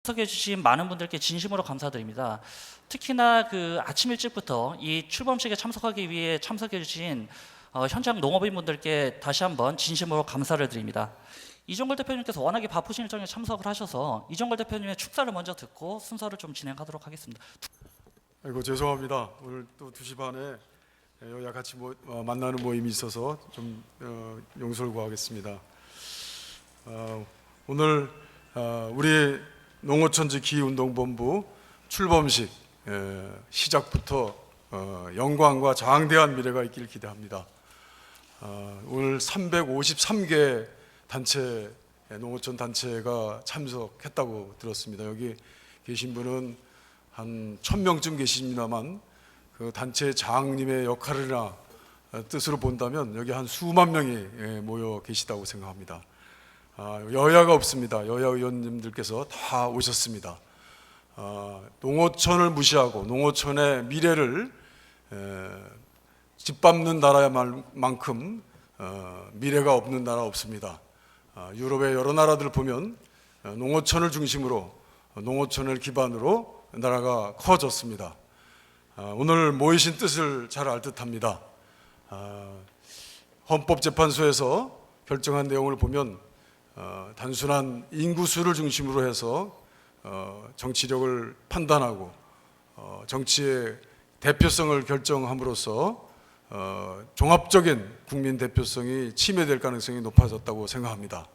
참석해 주신 많은 분들께 진심으로 감사드립니다. 특히나 그 아침 일찍부터 이 출범식에 참석하기 위해 참석해 주신 현장 농업인분들께 다시 한번 진심으로 감사를 드립니다. 이종걸 대표님께서 워낙에 바쁘신 일정에 참석을 하셔서 이종걸 대표님의 축사를 먼저 듣고 순서를 좀 진행하도록 하겠습니다. 아이고 죄송합니다. 오늘 또 2시 반에 여야 같이 만나는 모임이 있어서 좀 용서를 구하겠습니다. 오늘 우리 농어촌지 기운동본부 출범식 시작부터 영광과 장대한 미래가 있길 기대합니다. 오늘 353개 단체 농어촌 단체가 참석했다고 들었습니다. 여기 계신 분은 한 1000명쯤 계십니다만 그 단체 장님의 역할이나 뜻으로 본다면 여기 한 수만 명이 모여 계시다고 생각합니다. 여야가 없습니다. 여야 의원님들께서 다 오셨습니다. 농어촌을 무시하고 농어촌의 미래를 짓밟는 나라만큼 미래가 없는 나라 없습니다. 유럽의 여러 나라들을 보면 농어촌을 중심으로 농어촌을 기반으로 나라가 커졌습니다. 오늘 모이신 뜻을 잘 알 듯합니다. 헌법재판소에서 결정한 내용을 보면 단순한 인구수를 중심으로 해서 정치력을 판단하고 정치의 대표성을 결정함으로써 종합적인 국민 대표성이 침해될 가능성이 높아졌다고 생각합니다.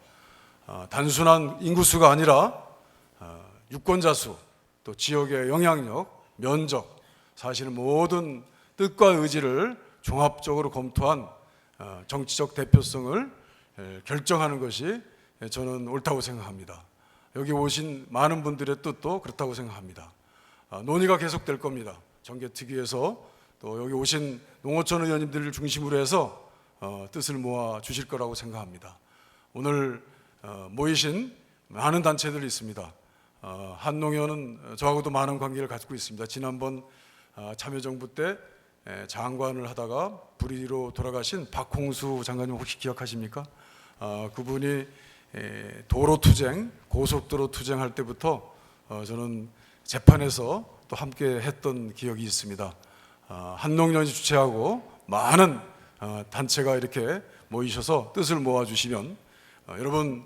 단순한 인구수가 아니라 유권자 수, 또 지역의 영향력, 면적, 사실 모든 뜻과 의지를 종합적으로 검토한 정치적 대표성을 결정하는 것이 저는 옳다고 생각합니다. 여기 오신 많은 분들의 뜻도 그렇다고 생각합니다. 논의가 계속될 겁니다. 정개특위에서 또 여기 오신 농어촌 의원님들을 중심으로 해서 뜻을 모아 주실 거라고 생각합니다. 오늘 모이신 많은 단체들이 있습니다. 한농협은 저하고도 많은 관계를 가지고 있습니다. 지난번 참여정부 때 장관을 하다가 불의로 돌아가신 박홍수 장관님 혹시 기억하십니까? 그분이 도로투쟁, 고속도로 투쟁할 때부터 저는 재판에서 또 함께 했던 기억이 있습니다. 한농연이 주최하고 많은 단체가 이렇게 모이셔서 뜻을 모아주시면 여러분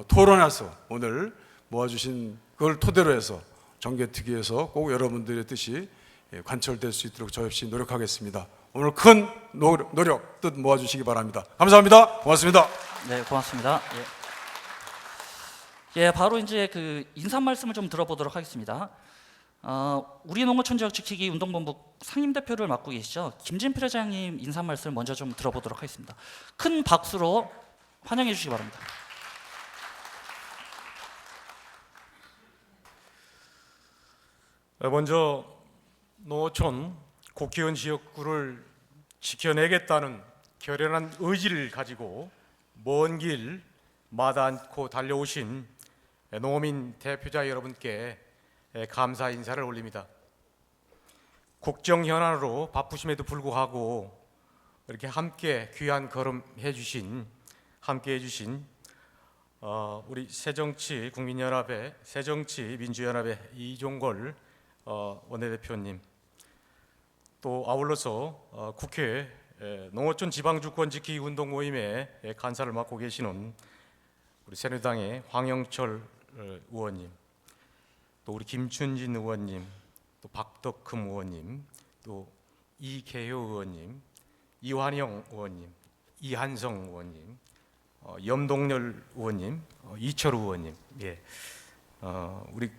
토론해서 오늘 모아주신 그걸 토대로 해서 정개특위에서 꼭 여러분들의 뜻이 관철될 수 있도록 저 역시 노력하겠습니다. 오늘 큰 노력, 뜻 모아주시기 바랍니다. 감사합니다. 고맙습니다. 네, 고맙습니다. 예, 바로 이제 그 인사 말씀을 좀 들어보도록 하겠습니다. 우리 농어촌 지역 지키기 운동본부 상임대표를 맡고 계시죠, 김진필 회장님 인사 말씀을 먼저 좀 들어보도록 하겠습니다. 큰 박수로 환영해 주시기 바랍니다. 먼저 농어촌 국회의원 지역구를 지켜내겠다는 결연한 의지를 가지고 먼 길 마다 않고 달려오신 농어민 대표자 여러분께 감사 인사를 올립니다. 국정 현안으로 바쁘심에도 불구하고 이렇게 함께 귀한 걸음 해주신 우리 새정치 국민연합의 새정치 민주연합의 이종걸 원내대표님, 또 아울러서 국회 농어촌 지방주권 지키기 운동 모임의 간사를 맡고 계시는 우리 새누리당의 황영철 의원님, 또 우리 김춘진 의원님, 또 박덕흠 의원님, 또 이계효 의원님, 이환영 의원님, 이한성 의원님, 염동열 의원님, 이철우 의원님, 우리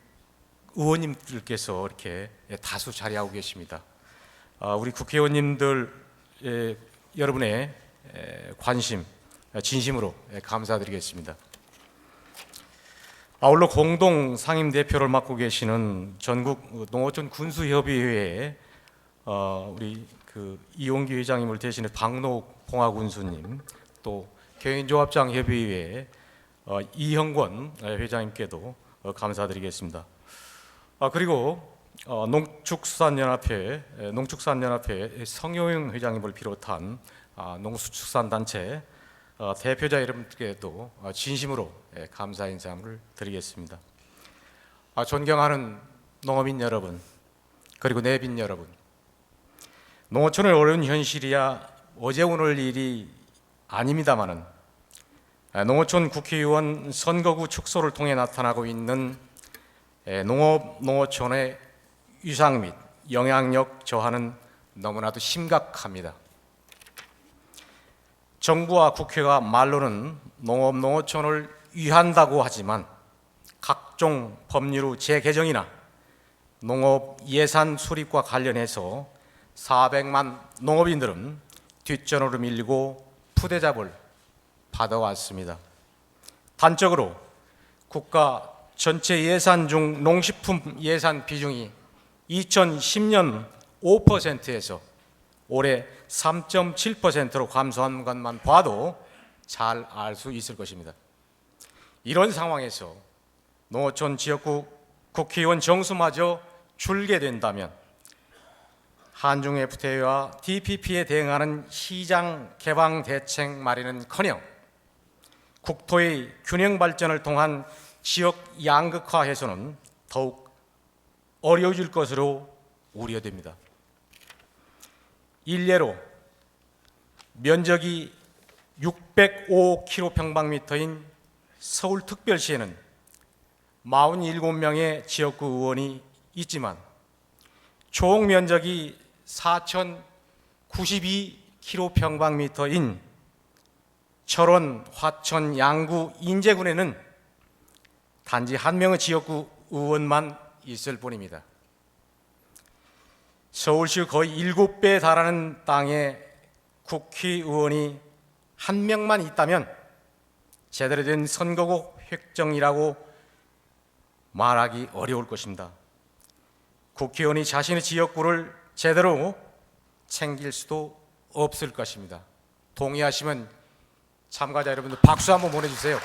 의원님들께서 이렇게 다수 자리하고 계십니다. 우리 국회의원님들 여러분의 관심 진심으로 감사드리겠습니다. 아울러 공동 상임대표를 맡고 계시는 전국 농어촌 군수협의회의 우리 이용기 회장님을 대신해 박노욱 봉화군수님, 또 개인조합장 협의회 이형권 회장님께도 감사드리겠습니다. 그리고 농축산연합회 성효영 회장님을 비롯한 농수축산단체 대표자 여러분께도 진심으로 감사 인사를 드리겠습니다. 존경하는 농업인 여러분, 그리고 내빈 여러분, 농어촌의 어려운 현실이야 어제 오늘 일이 아닙니다마는 농어촌 국회의원 선거구 축소를 통해 나타나고 있는 농어촌의 위상 및 영향력 저하는 너무나도 심각합니다. 정부와 국회가 말로는 농어촌을 위한다고 하지만 각종 법률의 재개정이나 농업 예산 수립과 관련해서 400만 농업인들은 뒷전으로 밀리고 푸대잡을 받아왔습니다. 단적으로 국가 전체 예산 중 농식품 예산 비중이 2010년 5%에서 올해 3.7%로 감소한 것만 봐도 잘 알 수 있을 것입니다. 이런 상황에서 농어촌 지역구 국회의원 정수마저 줄게 된다면 한중 FTA와 TPP에 대응하는 시장 개방 대책 마련은커녕 국토의 균형 발전을 통한 지역 양극화 해소는 더욱 어려워질 것으로 우려됩니다. 일례로 면적이 605km²인 서울특별시에는 47명의 지역구 의원이 있지만 총 면적이 4,092km²인 철원, 화천, 양구, 인제군에는 단지 한 명의 지역구 의원만 있을 뿐입니다. 서울시 거의 7배에 달하는 땅에 국회의원이 한 명만 있다면 제대로 된 선거구 획정이라고 말하기 어려울 것입니다. 국회의원이 자신의 지역구를 제대로 챙길 수도 없을 것입니다. 동의하시면 참가자 여러분들 박수 한번 보내주세요.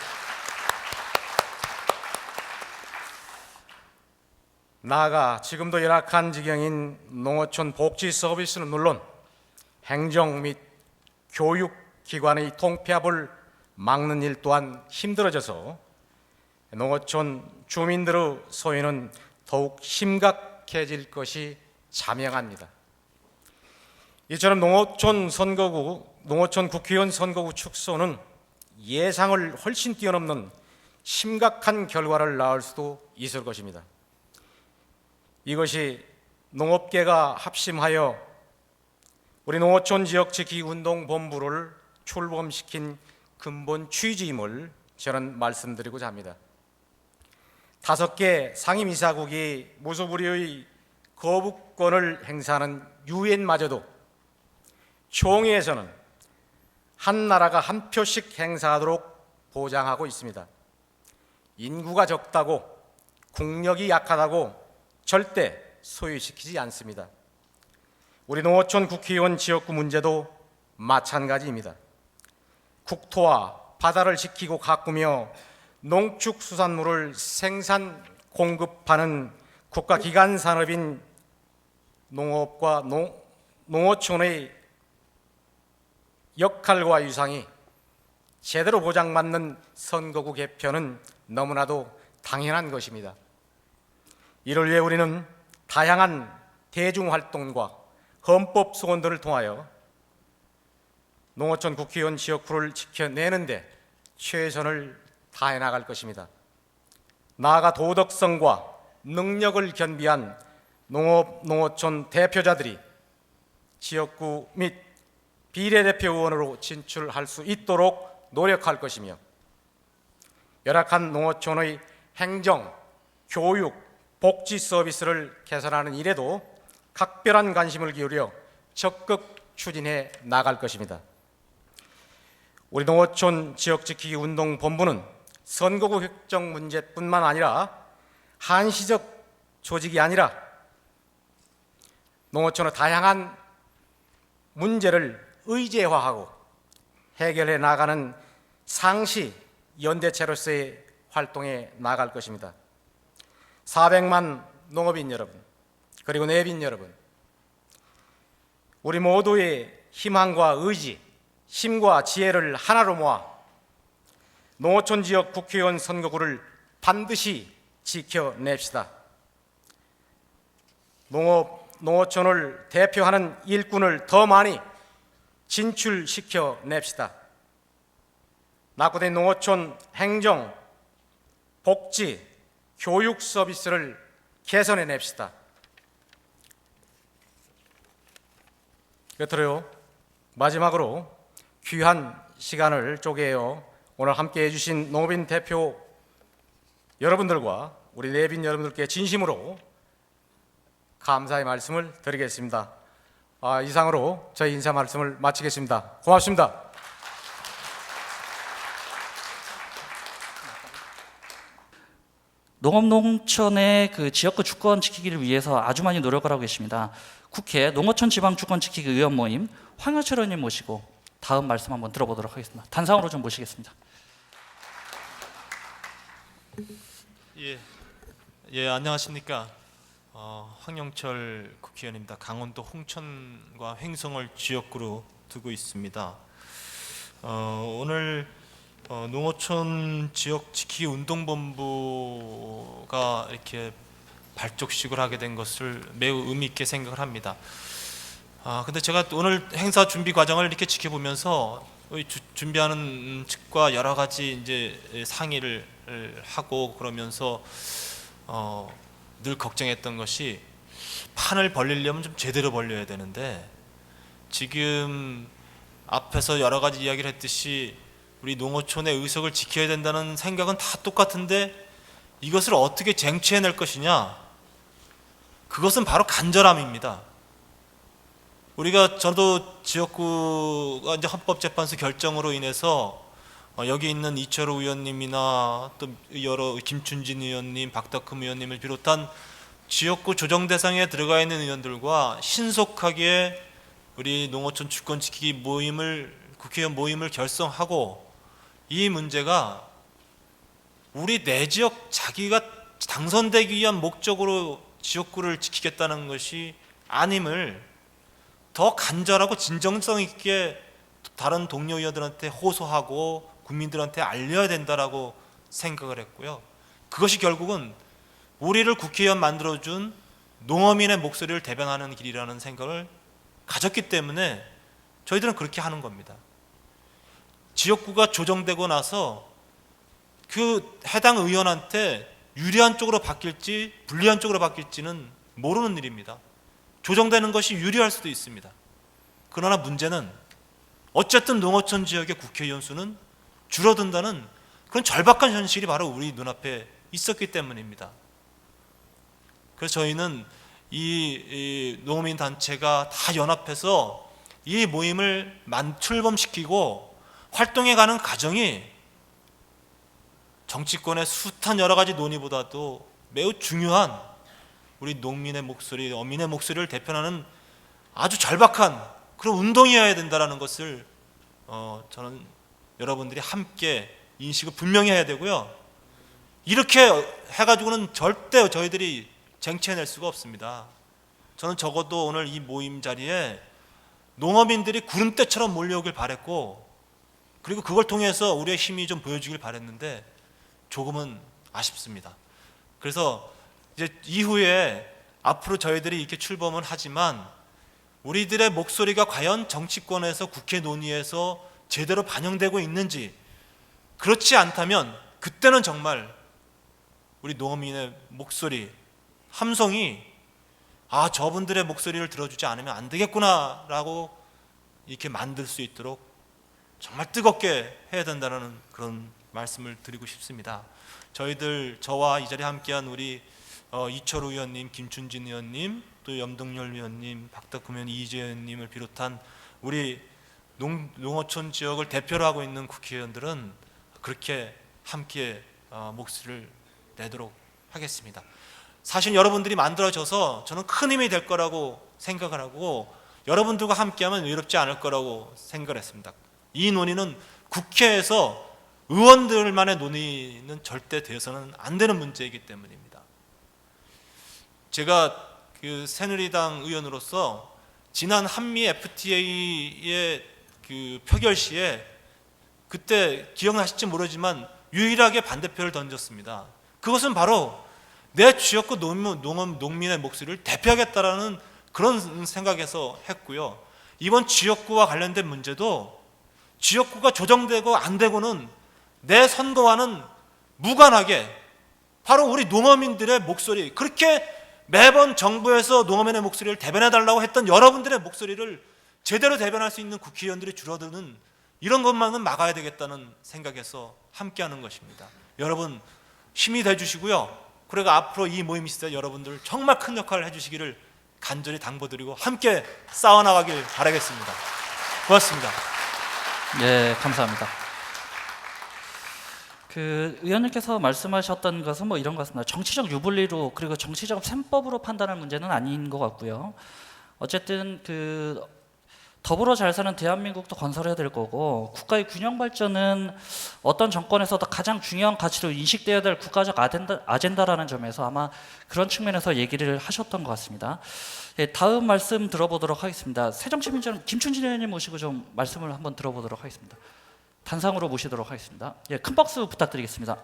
나아가 지금도 열악한 지경인 농어촌 복지 서비스는 물론 행정 및 교육기관의 통폐합을 막는 일 또한 힘들어져서 농어촌 주민들의 소외는 더욱 심각해질 것이 자명합니다. 이처럼 농어촌 국회의원 선거구 축소는 예상을 훨씬 뛰어넘는 심각한 결과를 낳을 수도 있을 것입니다. 이것이 농업계가 합심하여 우리 농어촌 지역 지키기 운동 본부를 출범시킨 근본 취지임을 저는 말씀드리고자 합니다. 5개 상임이사국이 무소불위의 거부권을 행사하는 유엔마저도 총회에서는 한 나라가 한 표씩 행사하도록 보장하고 있습니다. 인구가 적다고 국력이 약하다고 절대 소외시키지 않습니다. 우리 농어촌 국회의원 지역구 문제도 마찬가지입니다. 국토와 바다를 지키고 가꾸며 농축수산물을 생산 공급하는 국가기관 산업인 농업과 농어촌의 역할과 위상이 제대로 보장받는 선거구 개편은 너무나도 당연한 것입니다. 이를 위해 우리는 다양한 대중활동과 헌법 소원들을 통하여 농어촌 국회의원 지역구를 지켜내는데 최선을 다해 나갈 것입니다. 나아가 도덕성과 능력을 겸비한 농어촌 대표자들이 지역구 및 비례대표 의원으로 진출할 수 있도록 노력할 것이며 열악한 농어촌의 행정, 교육, 복지 서비스를 개선하는 일에도 각별한 관심을 기울여 적극 추진해 나갈 것입니다. 우리 농어촌 지역지키기 운동본부는 선거구 획정 문제뿐만 아니라 한시적 조직이 아니라 농어촌의 다양한 문제를 의제화하고 해결해 나가는 상시 연대체로서의 활동에 나갈 것입니다. 400만 농업인 여러분, 그리고 내빈 여러분, 우리 모두의 희망과 의지, 힘과 지혜를 하나로 모아 농어촌 지역 국회의원 선거구를 반드시 지켜냅시다. 농어촌을 대표하는 일꾼을 더 많이 진출시켜냅시다. 낙후된 농어촌 행정, 복지, 교육 서비스를 개선해냅시다. 끝으로 마지막으로 귀한 시간을 쪼개어 오늘 함께해 주신 농업인 대표 여러분들과 우리 내빈 여러분들께 진심으로 감사의 말씀을 드리겠습니다. 이상으로 저희 인사 말씀을 마치겠습니다. 고맙습니다. 농업농촌의 그 지역구 주권 지키기를 위해서 아주 많이 노력을 하고 계십니다. 국회 농어촌 지방 주권 지키기 의원 모임 황현철 의원님 모시고 다음 말씀 한번 들어보도록 하겠습니다. 단상으로 좀 모시겠습니다. 안녕하십니까. 황영철 국회의원입니다. 강원도 홍천과 횡성을 지역구로 두고 있습니다. 오늘 농어촌 지역 지키기 운동본부가 이렇게 발족식을 하게 된 것을 매우 의미 있게 생각을 합니다. 근데 제가 오늘 행사 준비 과정을 이렇게 지켜보면서 준비하는 측과 여러 가지 이제 상의를 하고 그러면서 늘 걱정했던 것이 판을 벌리려면 좀 제대로 벌려야 되는데 지금 앞에서 여러 가지 이야기를 했듯이 우리 농어촌의 의석을 지켜야 된다는 생각은 다 똑같은데 이것을 어떻게 쟁취해낼 것이냐, 그것은 바로 간절함입니다. 저도 지역구가 이제 헌법재판소 결정으로 인해서 여기 있는 이철우 의원님이나 또 여러 김춘진 의원님, 박덕흠 의원님을 비롯한 지역구 조정 대상에 들어가 있는 의원들과 신속하게 우리 농어촌 주권 지키기 국회의원 모임을 결성하고 이 문제가 우리 내 지역 자기가 당선되기 위한 목적으로 지역구를 지키겠다는 것이 아님을 더 간절하고 진정성 있게 다른 동료 의원들한테 호소하고 국민들한테 알려야 된다라고 생각을 했고요. 그것이 결국은 우리를 국회의원 만들어준 농어민의 목소리를 대변하는 길이라는 생각을 가졌기 때문에 저희들은 그렇게 하는 겁니다. 지역구가 조정되고 나서 그 해당 의원한테 유리한 쪽으로 바뀔지 불리한 쪽으로 바뀔지는 모르는 일입니다. 조정되는 것이 유리할 수도 있습니다. 그러나 문제는 어쨌든 농어촌 지역의 국회의원 수는 줄어든다는 그런 절박한 현실이 바로 우리 눈앞에 있었기 때문입니다. 그래서 저희는 이 농어민 단체가 다 연합해서 이 모임을 출범시키고 활동해가는 과정이 정치권의 숱한 여러 가지 논의보다도 매우 중요한 우리 농민의 목소리, 어민의 목소리를 대표하는 아주 절박한 그런 운동이어야 된다는 것을 저는 여러분들이 함께 인식을 분명히 해야 되고요. 이렇게 해가지고는 절대 저희들이 쟁취해낼 수가 없습니다. 저는 적어도 오늘 이 모임 자리에 농어민들이 구름대처럼 몰려오길 바랬고, 그리고 그걸 통해서 우리의 힘이 좀 보여주길 바랬는데 조금은 아쉽습니다. 그래서 이제 이후에 앞으로 저희들이 이렇게 출범은 하지만 우리들의 목소리가 과연 정치권에서 국회 논의에서 제대로 반영되고 있는지, 그렇지 않다면 그때는 정말 우리 농어민의 목소리, 함성이 저분들의 목소리를 들어주지 않으면 안 되겠구나라고 이렇게 만들 수 있도록 정말 뜨겁게 해야 된다는 그런 말씀을 드리고 싶습니다. 저와 이 자리에 함께한 우리 이철우 의원님, 김춘진 의원님, 또 염동열 의원님, 박덕흠 의원, 이재 의원님을 비롯한 우리 농어촌 지역을 대표로 하고 있는 국회의원들은 그렇게 함께 목소리를 내도록 하겠습니다. 사실 여러분들이 만들어져서 저는 큰 힘이 될 거라고 생각을 하고 여러분들과 함께하면 외롭지 않을 거라고 생각을 했습니다. 이 논의는 국회에서 의원들만의 논의는 절대 되어서는 안 되는 문제이기 때문입니다. 제가 그 새누리당 의원으로서 지난 한미 FTA의 그 표결 시에 그때 기억나실지 모르지만 유일하게 반대표를 던졌습니다. 그것은 바로 내 지역구 농민의 목소리를 대표하겠다라는 그런 생각에서 했고요. 이번 지역구와 관련된 문제도 지역구가 조정되고 안 되고는 내 선거와는 무관하게 바로 우리 농어민들의 목소리, 그렇게 매번 정부에서 농어민의 목소리를 대변해달라고 했던 여러분들의 목소리를 제대로 대변할 수 있는 국회의원들이 줄어드는 이런 것만은 막아야 되겠다는 생각에서 함께하는 것입니다. 여러분 힘이 돼주시고요. 그리고 앞으로 이 모임 있을 때 여러분들 정말 큰 역할을 해주시기를 간절히 당부드리고 함께 싸워나가길 바라겠습니다. 고맙습니다. 네, 감사합니다. 그 의원님께서 말씀하셨던 것은 뭐 이런 것 같습니다. 정치적 유불리로 그리고 정치적 셈법으로 판단할 문제는 아닌 것 같고요. 어쨌든 그 더불어 잘 사는 대한민국도 건설해야 될 거고 국가의 균형 발전은 어떤 정권에서도 가장 중요한 가치로 인식되어야 될 국가적 아젠다라는 점에서 아마 그런 측면에서 얘기를 하셨던 것 같습니다. 예, 다음 말씀 들어보도록 하겠습니다. 새정치민주연 김춘진 의원님 모시고 좀 말씀을 한번 들어보도록 하겠습니다. 단상으로 모시도록 하겠습니다. 예, 큰 박수 부탁드리겠습니다.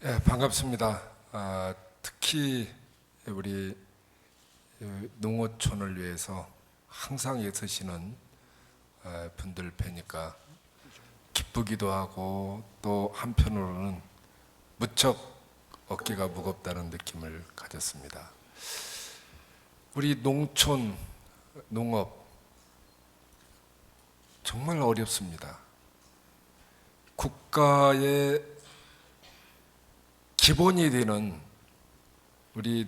예, 반갑습니다. 특히 우리 농어촌을 위해서 항상 애쓰시는 분들 뵈니까 기쁘기도 하고 또 한편으로는 무척 어깨가 무겁다는 느낌을 가졌습니다. 우리 농촌, 농업 정말 어렵습니다. 국가의 기본이 되는 우리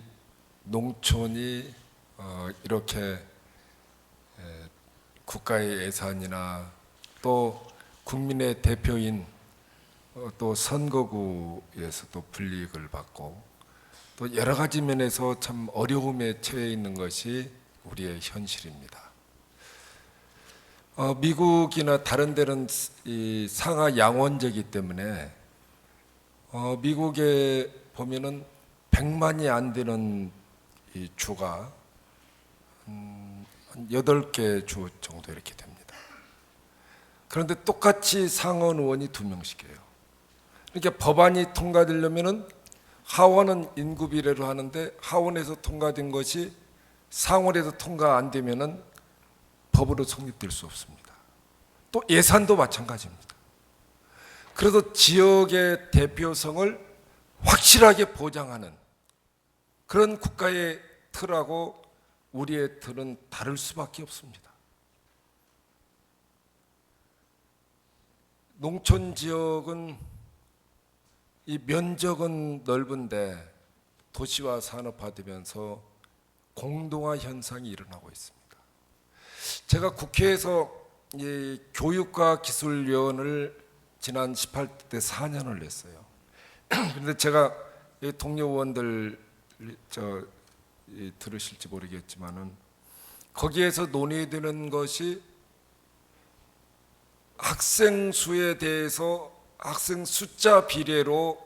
농촌이 이렇게 국가의 예산이나 또 국민의 대표인 또 선거구에서도 불이익을 받고 또 여러 가지 면에서 참 어려움에 처해 있는 것이 우리의 현실입니다. 미국이나 다른 데는 이 상하 양원제이기 때문에 미국에 보면은 100만이 안 되는 이 주가 한 8개 주 정도 이렇게 됩니다. 그런데 똑같이 상원 의원이 2명씩이에요. 그러니까 법안이 통과되려면은 하원은 인구 비례로 하는데 하원에서 통과된 것이 상원에서 통과 안 되면은 법으로 성립될 수 없습니다. 또 예산도 마찬가지입니다. 그래서 지역의 대표성을 확실하게 보장하는 그런 국가의 틀하고 우리의 틀은 다를 수밖에 없습니다. 농촌 지역은 이 면적은 넓은데 도시화 산업화되면서 공동화 현상이 일어나고 있습니다. 제가 국회에서 이 교육과 기술위원을 지난 18대 4년을 냈어요. 그런데 제가 동료 의원들 들으실지 모르겠지만은 거기에서 논의되는 것이 학생 수에 대해서 학생 숫자 비례로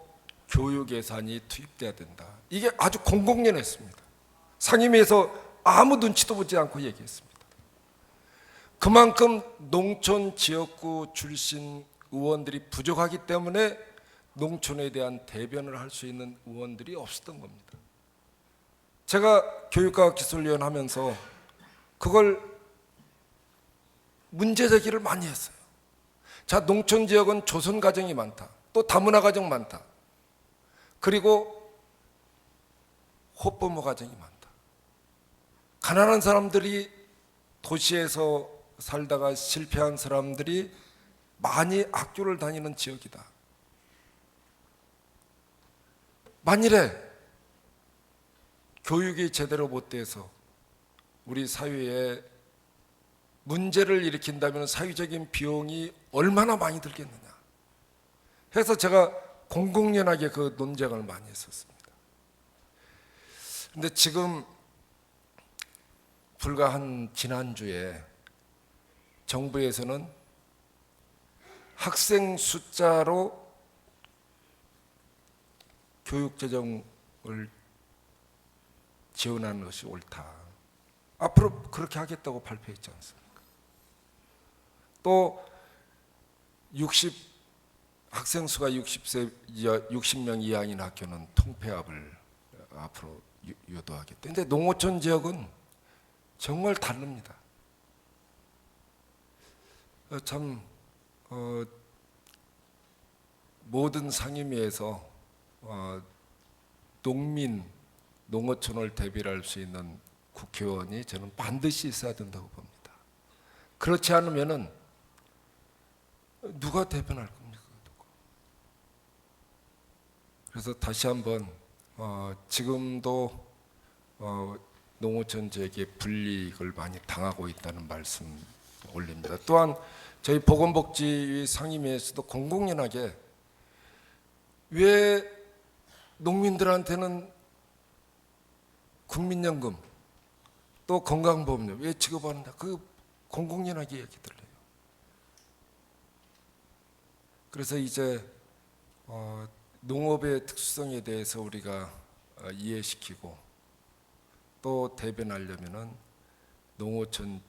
교육 예산이 투입돼야 된다. 이게 아주 공공연했습니다. 상임위에서 아무 눈치도 보지 않고 얘기했습니다. 그만큼 농촌 지역구 출신 의원들이 부족하기 때문에 농촌에 대한 대변을 할 수 있는 의원들이 없었던 겁니다. 제가 교육과 기술위원 하면서 그걸 문제 제기를 많이 했어요. 자, 농촌 지역은 조선 가정이 많다. 또 다문화 가정 많다. 그리고 호부모 가정이 많다. 가난한 사람들이 도시에서 살다가 실패한 사람들이 많이 학교를 다니는 지역이다. 만일에 교육이 제대로 못 돼서 우리 사회에 문제를 일으킨다면 사회적인 비용이 얼마나 많이 들겠느냐 해서 제가 공공연하게 그 논쟁을 많이 했었습니다. 그런데 지금 불과 한 지난주에 정부에서는 학생 숫자로 교육재정을 지원하는 것이 옳다. 앞으로 그렇게 하겠다고 발표했지 않습니까? 또 학생 수가 60명 이하인 학교는 통폐합을 앞으로 유도하겠다. 근데 농어촌 지역은 정말 다릅니다. 참 모든 상임위에서 농어촌을 대변할 수 있는 국회의원이 저는 반드시 있어야 된다고 봅니다. 그렇지 않으면은 누가 대변할 겁니까? 그래서 다시 한번 지금도 농어촌 지역에 불이익을 많이 당하고 있다는 말씀 올립니다. 또한 저희 보건복지위 상임위에서도 공공연하게 왜 농민들한테는 국민연금 또 건강보험료 왜 지급하는가 그 공공연하게 얘기 들려요. 그래서 이제 농업의 특수성에 대해서 우리가 이해시키고 또 대변하려면은 농어촌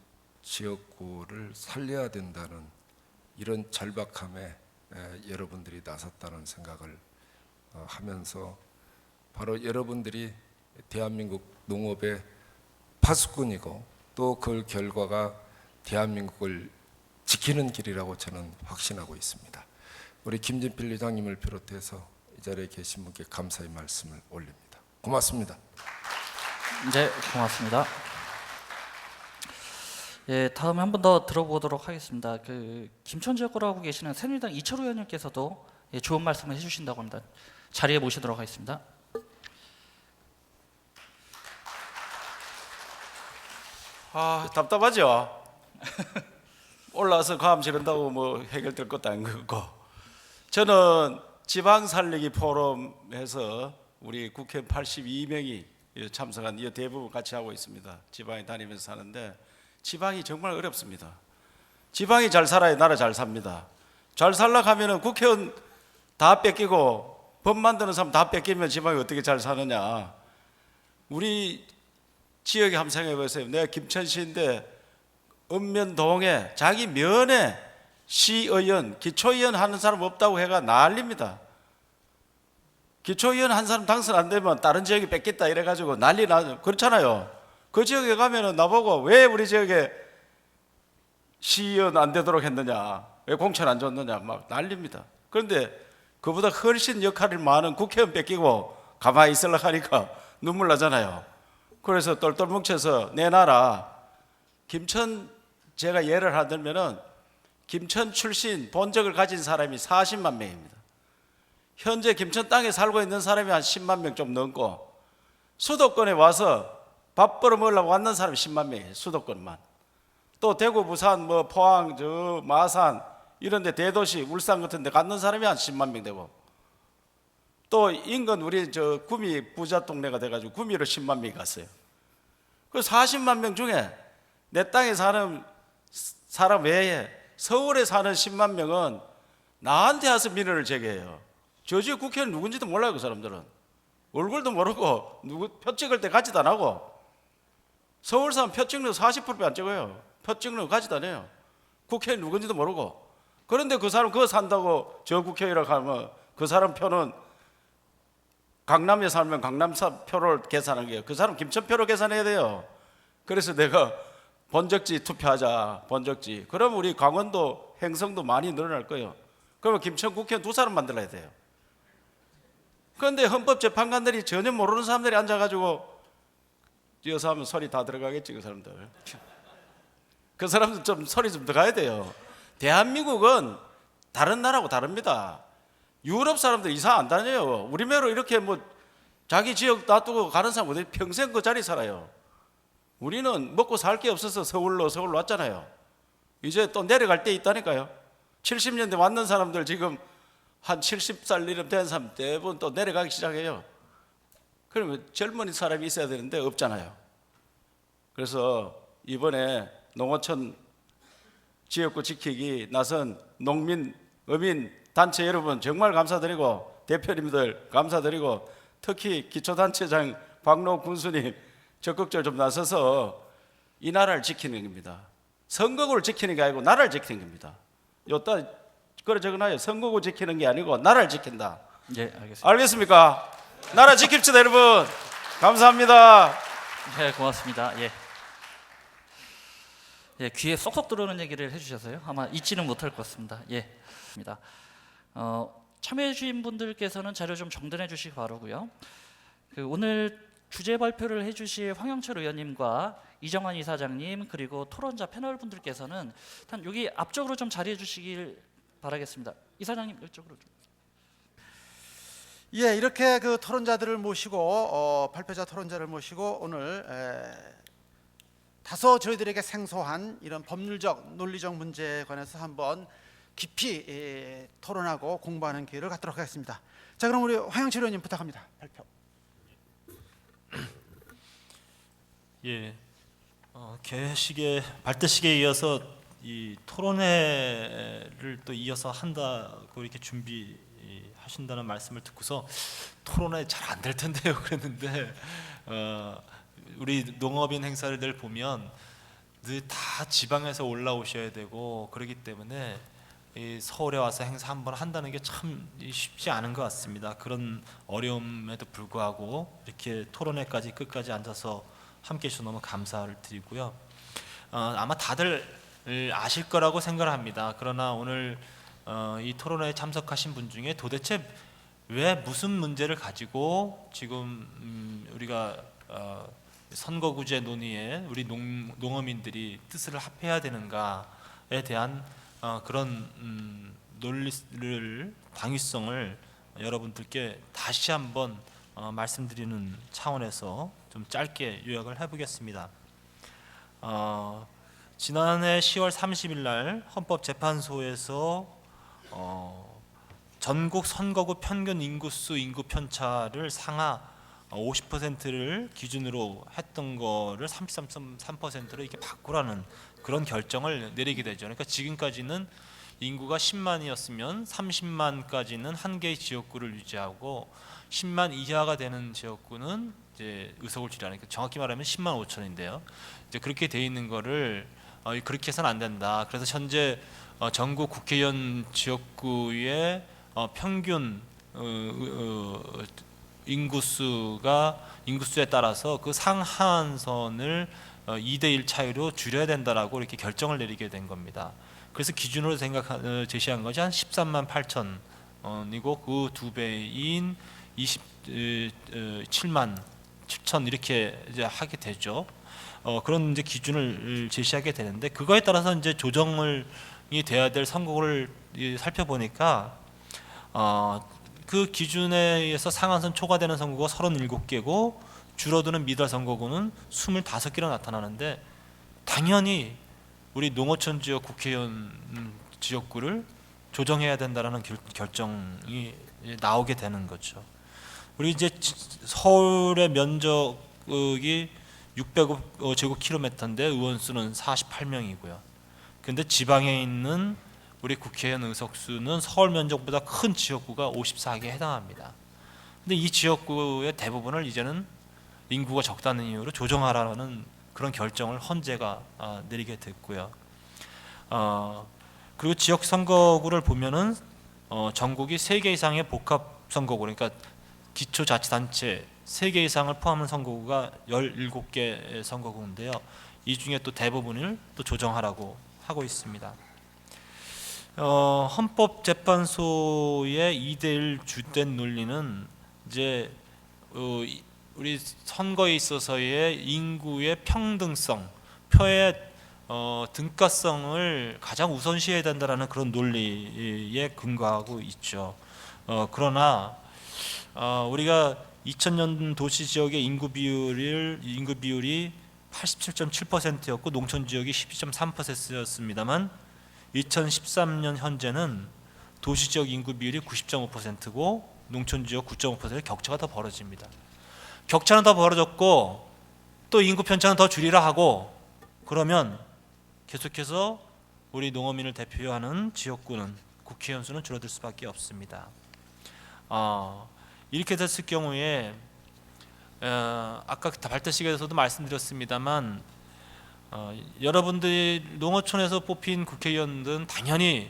지역구를 살려야 된다는 이런 절박함에 여러분들이 나섰다는 생각을 하면서 바로 여러분들이 대한민국 농업의 파수꾼이고 또 그 결과가 대한민국을 지키는 길이라고 저는 확신하고 있습니다. 우리 김진필 회장님을 비롯해서 이 자리에 계신 분께 감사의 말씀을 올립니다. 고맙습니다. 네, 고맙습니다. 예, 다음에 한 번 더 들어보도록 하겠습니다. 그 김천 지역구로 하고 계시는 새누리당 이철우 의원님께서도 좋은 말씀을 해주신다고 합니다. 자리에 모시도록 하겠습니다. 답답하죠. 올라와서 과음 지른다고 뭐 해결될 것도 아닌 거고. 저는 지방 살리기 포럼에서 우리 국회의원 82명이 참석한 이 대부분 같이 하고 있습니다. 지방에 다니면서 사는데 지방이 정말 어렵습니다. 지방이 잘 살아야 나라 잘 삽니다. 잘 살려고 하면은 국회의원 다 뺏기고 법 만드는 사람 다 뺏기면 지방이 어떻게 잘 사느냐. 우리 지역에 한번 생각해 보세요. 내가 김천시인데 읍면동에 자기 면에 시의원, 기초의원 하는 사람 없다고 해가 난립니다. 기초의원 한 사람 당선 안 되면 다른 지역이 뺏겠다 이래가지고 난리 나죠. 그렇잖아요. 그 지역에 가면은 나보고 왜 우리 지역에 시의원 안 되도록 했느냐, 왜 공천 안 줬느냐 막 난립니다. 그런데 그보다 훨씬 역할이 많은 국회의원 뺏기고 가만히 있으려고 하니까 눈물 나잖아요. 그래서 똘똘 뭉쳐서 내놔라. 김천 제가 예를 하들면은 김천 출신 본적을 가진 사람이 40만 명입니다. 현재 김천 땅에 살고 있는 사람이 한 10만 명 좀 넘고 수도권에 와서 밥 벌어 먹으려고 왔는 사람이 10만 명이에요. 수도권만. 또 대구, 부산, 뭐 포항, 저 마산 이런 데 대도시, 울산 같은 데 갔는 사람이 한 10만 명 되고 또 인근 우리 저 구미 부자 동네가 돼가지고 구미로 10만 명이 갔어요. 그 40만 명 중에 내 땅에 사는 사람 외에 서울에 사는 10만 명은 나한테 와서 민원을 제기해요. 저 지역 국회의원 누군지도 몰라요. 그 사람들은 얼굴도 모르고 누구 표 찍을 때 가지도 안 하고 서울 사람 표 찍는 거 40%도 안 찍어요. 표 찍는 거 가지도 안 해요. 국회의원 누군지도 모르고. 그런데 그 사람 그거 산다고 저 국회의원이라고 하면 그 사람 표는 강남에 살면 강남 표를 계산하는 게요. 그 사람 김천표로 계산해야 돼요. 그래서 내가 본적지 투표하자. 본적지. 그러면 우리 강원도 행성도 많이 늘어날 거예요. 그러면 김천 국회의원 2사람 만들어야 돼요. 그런데 헌법재판관들이 전혀 모르는 사람들이 앉아가지고 뛰어서 하면 소리 다 들어가겠지. 그 사람들. 그 사람들 좀 소리 좀 들어가야 돼요. 대한민국은 다른 나라하고 다릅니다. 유럽 사람들 이사 안 다녀요. 우리매로 이렇게 뭐 자기 지역 놔두고 가는 사람 어디 평생 그 자리 살아요. 우리는 먹고 살 게 없어서 서울로 왔잖아요. 이제 또 내려갈 때 있다니까요. 70년대 왔는 사람들 지금 한 70살 이름 된 사람 대부분 또 내려가기 시작해요. 그러면 젊은 사람이 있어야 되는데 없잖아요. 그래서 이번에 농어촌 지역구 지키기 나선 농민, 어민 단체 여러분 정말 감사드리고 대표님들 감사드리고 특히 기초단체장 박노 군수님 적극적으로 좀 나서서 이 나라를 지키는 겁니다. 선거구를 지키는 게 아니고 나라를 지키는 겁니다. 요따 그래 적어놔요. 선거구 지키는 게 아니고 나라를 지킨다. 예, 알겠습니다. 알겠습니까? 나라 지킵시다, 여러분. 감사합니다. 예, 고맙습니다. 예. 예, 귀에 쏙쏙 들어오는 얘기를 해주셔서요. 아마 잊지는 못할 것 같습니다. 예, 입니다. 참여해주신 분들께서는 자료 좀 정돈해 주시기 바라고요. 오늘 주제 발표를 해주실 황영철 의원님과 이정환 이사장님 그리고 토론자 패널 분들께서는 일단 여기 앞쪽으로 좀 자리해 주시길 바라겠습니다. 이사장님 이쪽으로 좀. 예, 이렇게 그 토론자들을 모시고 발표자 토론자를 모시고 오늘 다소 저희들에게 생소한 이런 법률적 논리적 문제에 관해서 한번 깊이 토론하고 공부하는 기회를 갖도록 하겠습니다. 자, 그럼 우리 황영철 의원님 부탁합니다. 발표. 예, 개식의 발대식에 이어서 이 토론회를 또 이어서 한다고 이렇게 준비하신다는 말씀을 듣고서 토론회 잘 안 될 텐데요 그랬는데 우리 농업인 행사를 늘 보면 늘 다 지방에서 올라오셔야 되고 그러기 때문에 이 서울에 와서 행사 한번 한다는 게 참 쉽지 않은 것 같습니다. 그런 어려움에도 불구하고 이렇게 토론회까지 끝까지 앉아서 함께 해주셔서 너무 감사를 드리고요. 아마 다들 아실 거라고 생각을 합니다. 그러나 오늘 이 토론회에 참석하신 분 중에 도대체 왜 무슨 문제를 가지고 지금 우리가 선거구제 논의에 우리 농어민들이 뜻을 합해야 되는가에 대한 그런 논리를 당위성을 여러분들께 다시 한번 말씀드리는 차원에서 좀 짧게 요약을 해보겠습니다. 지난해 10월 30일 날 헌법재판소에서 전국 선거구 평균 인구수 인구 편차를 상하 50%를 기준으로 했던 거를 33.3%로 이렇게 바꾸라는 그런 결정을 내리게 되죠. 그러니까 지금까지는 인구가 10만이었으면 30만까지는 한 개의 지역구를 유지하고 10만 이하가 되는 지역구는 이제 의석을 줄이라는, 정확히 말하면 10만 5천인데요. 이제 그렇게 돼 있는 거를 그렇게 해서는 안 된다. 그래서 현재 전국 국회의원 지역구의 평균 인구수에 따라서 그 상한선을 2대1 차이로 줄여야 된다라고 이렇게 결정을 내리게 된 겁니다. 그래서 기준으로 제시한 것이 한 13만 8천이고 그 두 배인 27만 7천 이렇게 이제 하게 되죠. 그런 이제 기준을 제시하게 되는데 그거에 따라서 이제 조정이 돼야 될 선거구를 살펴보니까 그 기준에 의해서 상한선 초과되는 선거구가 37개고 줄어드는 미달 선거구는 25개로 나타나는데 당연히 우리 농어촌 지역 국회의원 지역구를 조정해야 된다라는 결정이 나오게 되는 거죠. 우리 이제 서울의 면적이 600제곱킬로미터인데 의원 수는 48명이고요. 근데 지방에 있는 우리 국회의원 의석 수는 서울 면적보다 큰 지역구가 54개에 해당합니다. 근데 이 지역구의 대부분을 이제는 인구가 적다는 이유로 조정하라는 그런 결정을 헌재가 내리게 됐고요. 그리고 지역 선거구를 보면은 전국이 3개 이상의 복합 선거구, 그러니까 기초자치단체 3개 이상을 포함한 선거구가 17개 선거구인데요. 이 중에 또 대부분을 또 조정하라고 하고 있습니다. 헌법재판소의 2대1 주된 논리는 이제 우리 선거에 있어서의 인구의 평등성, 표의 등가성을 가장 우선시해야 된다라는 그런 논리에 근거하고 있죠. 그러나 우리가 2000년 도시 지역의 인구 비율이 87.7%였고 농촌 지역이 12.3%였습니다만 2013년 현재는 도시 지역 인구 비율이 90.5%고 농촌 지역 9.5%의 격차가 더 벌어집니다. 격차는 더 벌어졌고 또 인구 편차는 더 줄이라 하고 그러면 계속해서 우리 농어민을 대표하는 지역구는 국회의원 수는 줄어들 수밖에 없습니다. 이렇게 됐을 경우에 아까 발대식에서도 말씀드렸습니다만 여러분들이 농어촌에서 뽑힌 국회의원들은 당연히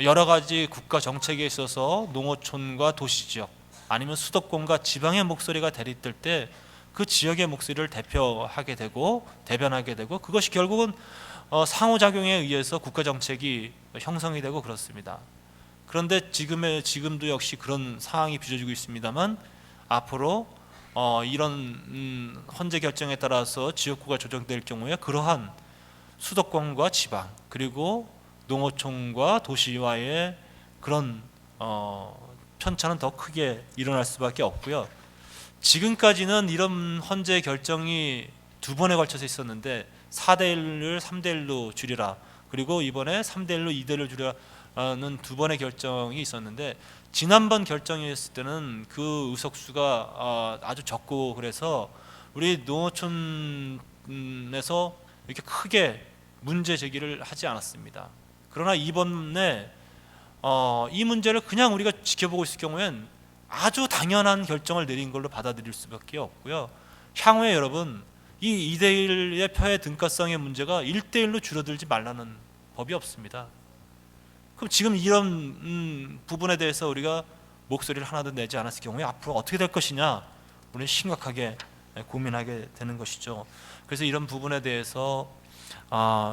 여러 가지 국가 정책에 있어서 농어촌과 도시지역 아니면 수도권과 지방의 목소리가 대립될 때 그 지역의 목소리를 대표하게 되고 대변하게 되고 그것이 결국은 상호작용에 의해서 국가 정책이 형성이 되고 그렇습니다. 그런데 지금도 역시 그런 상황이 빚어지고 있습니다만 앞으로 이런 헌재 결정에 따라서 지역구가 조정될 경우에 그러한 수도권과 지방 그리고 농어촌과 도시와의 그런 편차는 더 크게 일어날 수밖에 없고요. 지금까지는 이런 헌재 결정이 두 번에 걸쳐서 있었는데 4대 1을 3대 1로 줄이라 그리고 이번에 3대 1로 2대 1로 줄이라는 두 번의 결정이 있었는데 지난번 결정이었을 때는 그 의석수가 아주 적고 그래서 우리 농어촌에서 이렇게 크게 문제 제기를 하지 않았습니다. 그러나 이번에 이 문제를 그냥 우리가 지켜보고 있을 경우엔 아주 당연한 결정을 내린 걸로 받아들일 수밖에 없고요. 향후에 여러분 이 2대 1의 표의 등가성의 문제가 1대 1로 줄어들지 말라는 법이 없습니다. 그럼 지금 이런 부분에 대해서 우리가 목소리를 하나도 내지 않았을 경우에 앞으로 어떻게 될 것이냐 우리는 심각하게 고민하게 되는 것이죠. 그래서 이런 부분에 대해서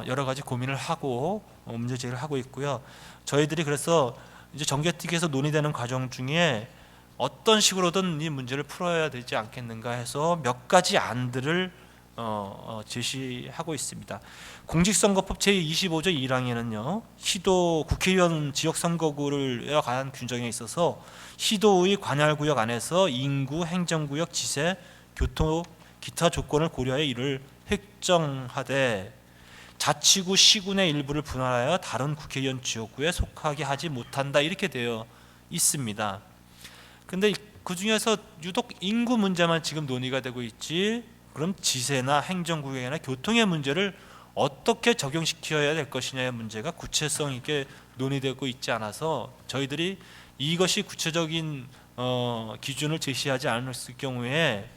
여러 가지 고민을 하고 문제 제기를 하고 있고요. 저희들이 그래서 이제 정개특위에서 논의되는 과정 중에 어떤 식으로든 이 문제를 풀어야 되지 않겠는가 해서 몇 가지 안들을 제시하고 있습니다. 공직선거법 제25조 1항에는요. 시도 국회의원 지역선거구에 관한 규정에 있어서 시도의 관할구역 안에서 인구, 행정구역, 지세, 교통, 기타 조건을 고려하여 이를 획정하되 자치구 시군의 일부를 분할하여 다른 국회의원 지역구에 속하게 하지 못한다 이렇게 되어 있습니다. 근데 그 중에서 유독 인구 문제만 지금 논의가 되고 있지 그럼 지세나 행정구역이나 교통의 문제를 어떻게 적용시켜야 될 것이냐의 문제가 구체성 있게 논의되고 있지 않아서 저희들이 이것이 구체적인 기준을 제시하지 않았을 경우에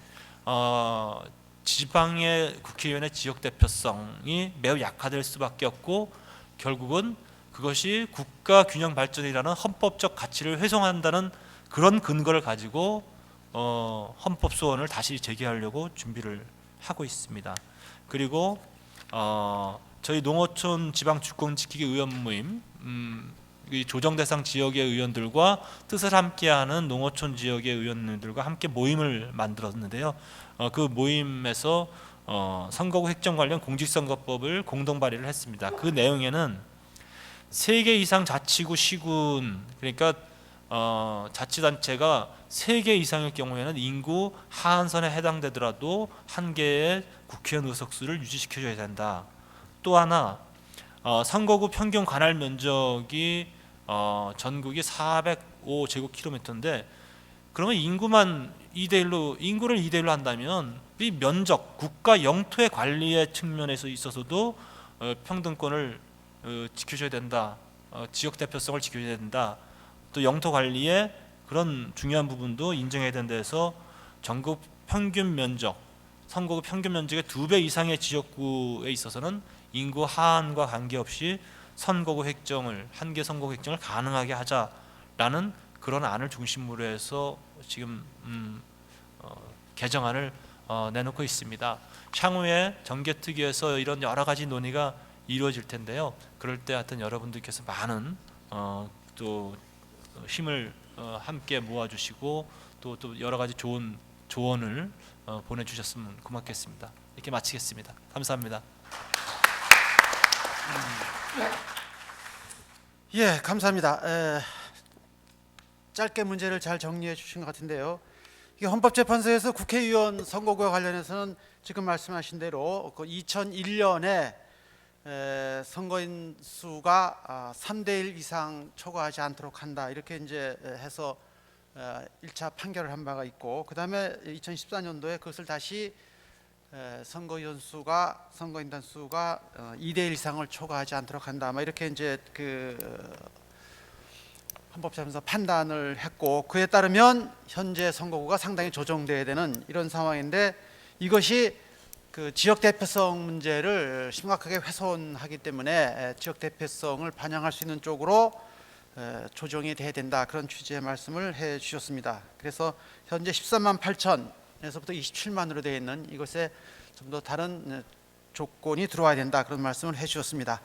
지방의 국회의원의 지역 대표성이 매우 약화될 수밖에 없고 결국은 그것이 국가 균형 발전이라는 헌법적 가치를 훼손한다는 그런 근거를 가지고 헌법 소원을 다시 제기하려고 준비를 하고 있습니다. 그리고 저희 농어촌 지방 주권 지키기 의원 모임 이 조정 대상 지역의 의원들과 뜻을 함께하는 농어촌 지역의 의원들과 함께 모임을 만들었는데요. 그 모임에서 선거구 획정 관련 공직선거법을 공동 발의를 했습니다. 그 내용에는 3개 이상 자치구 시군 그러니까 자치단체가 3개 이상일 경우에는 인구 하한선에 해당되더라도 1개의 국회의원 의석수를 유지시켜줘야 된다. 또 하나 선거구 평균 관할 면적이 전국이 405제곱킬로미터인데 그러면 인구를 2대 1로 한다면 이 면적 국가 영토의 관리의 측면에서 있어서도 평등권을 지켜줘야 된다. 지역 대표성을 지켜줘야 된다. 또 영토 관리의 그런 중요한 부분도 인정해야 된다 해서 전국 평균 면적, 선거구 평균 면적의 2배 이상의 지역구에 있어서는 인구 하한과 관계없이 선거구 획정을 1개 선거구 획정을 가능하게 하자라는 그런 안을 중심으로 해서 지금 개정안을 내놓고 있습니다. 향후에 정개특위에서 이런 여러 가지 논의가 이루어질 텐데요. 그럴 때 하여튼 여러분들께서 많은 또 힘을 함께 모아주시고 또 여러 가지 좋은 조언을 보내주셨으면 고맙겠습니다. 이렇게 마치겠습니다. 감사합니다. 예, 감사합니다. 짧게 문제를 잘 정리해 주신 것 같은데요. 이게 헌법재판소에서 국회의원 선거구와 관련해서는 지금 말씀하신 대로 그 2001년에 선거인 수가 3대 1 이상 초과하지 않도록 한다 이렇게 이제 해서 1차 판결을 한 바가 있고 그다음에 2014년도에 그것을 다시 선거인단 수가 2대 1 이상을 초과하지 않도록 한다. 아마 이렇게 이제 그 헌법재판소 판단을 했고 그에 따르면 현재 선거구가 상당히 조정돼야 되는 이런 상황인데 이것이 그 지역 대표성 문제를 심각하게 훼손하기 때문에 지역 대표성을 반영할 수 있는 쪽으로 조정이 돼야 된다, 그런 취지의 말씀을 해 주셨습니다. 그래서 현재 13만 8천에서부터 27만으로 되어 있는 이것에 좀 더 다른 조건이 들어와야 된다, 그런 말씀을 해 주셨습니다.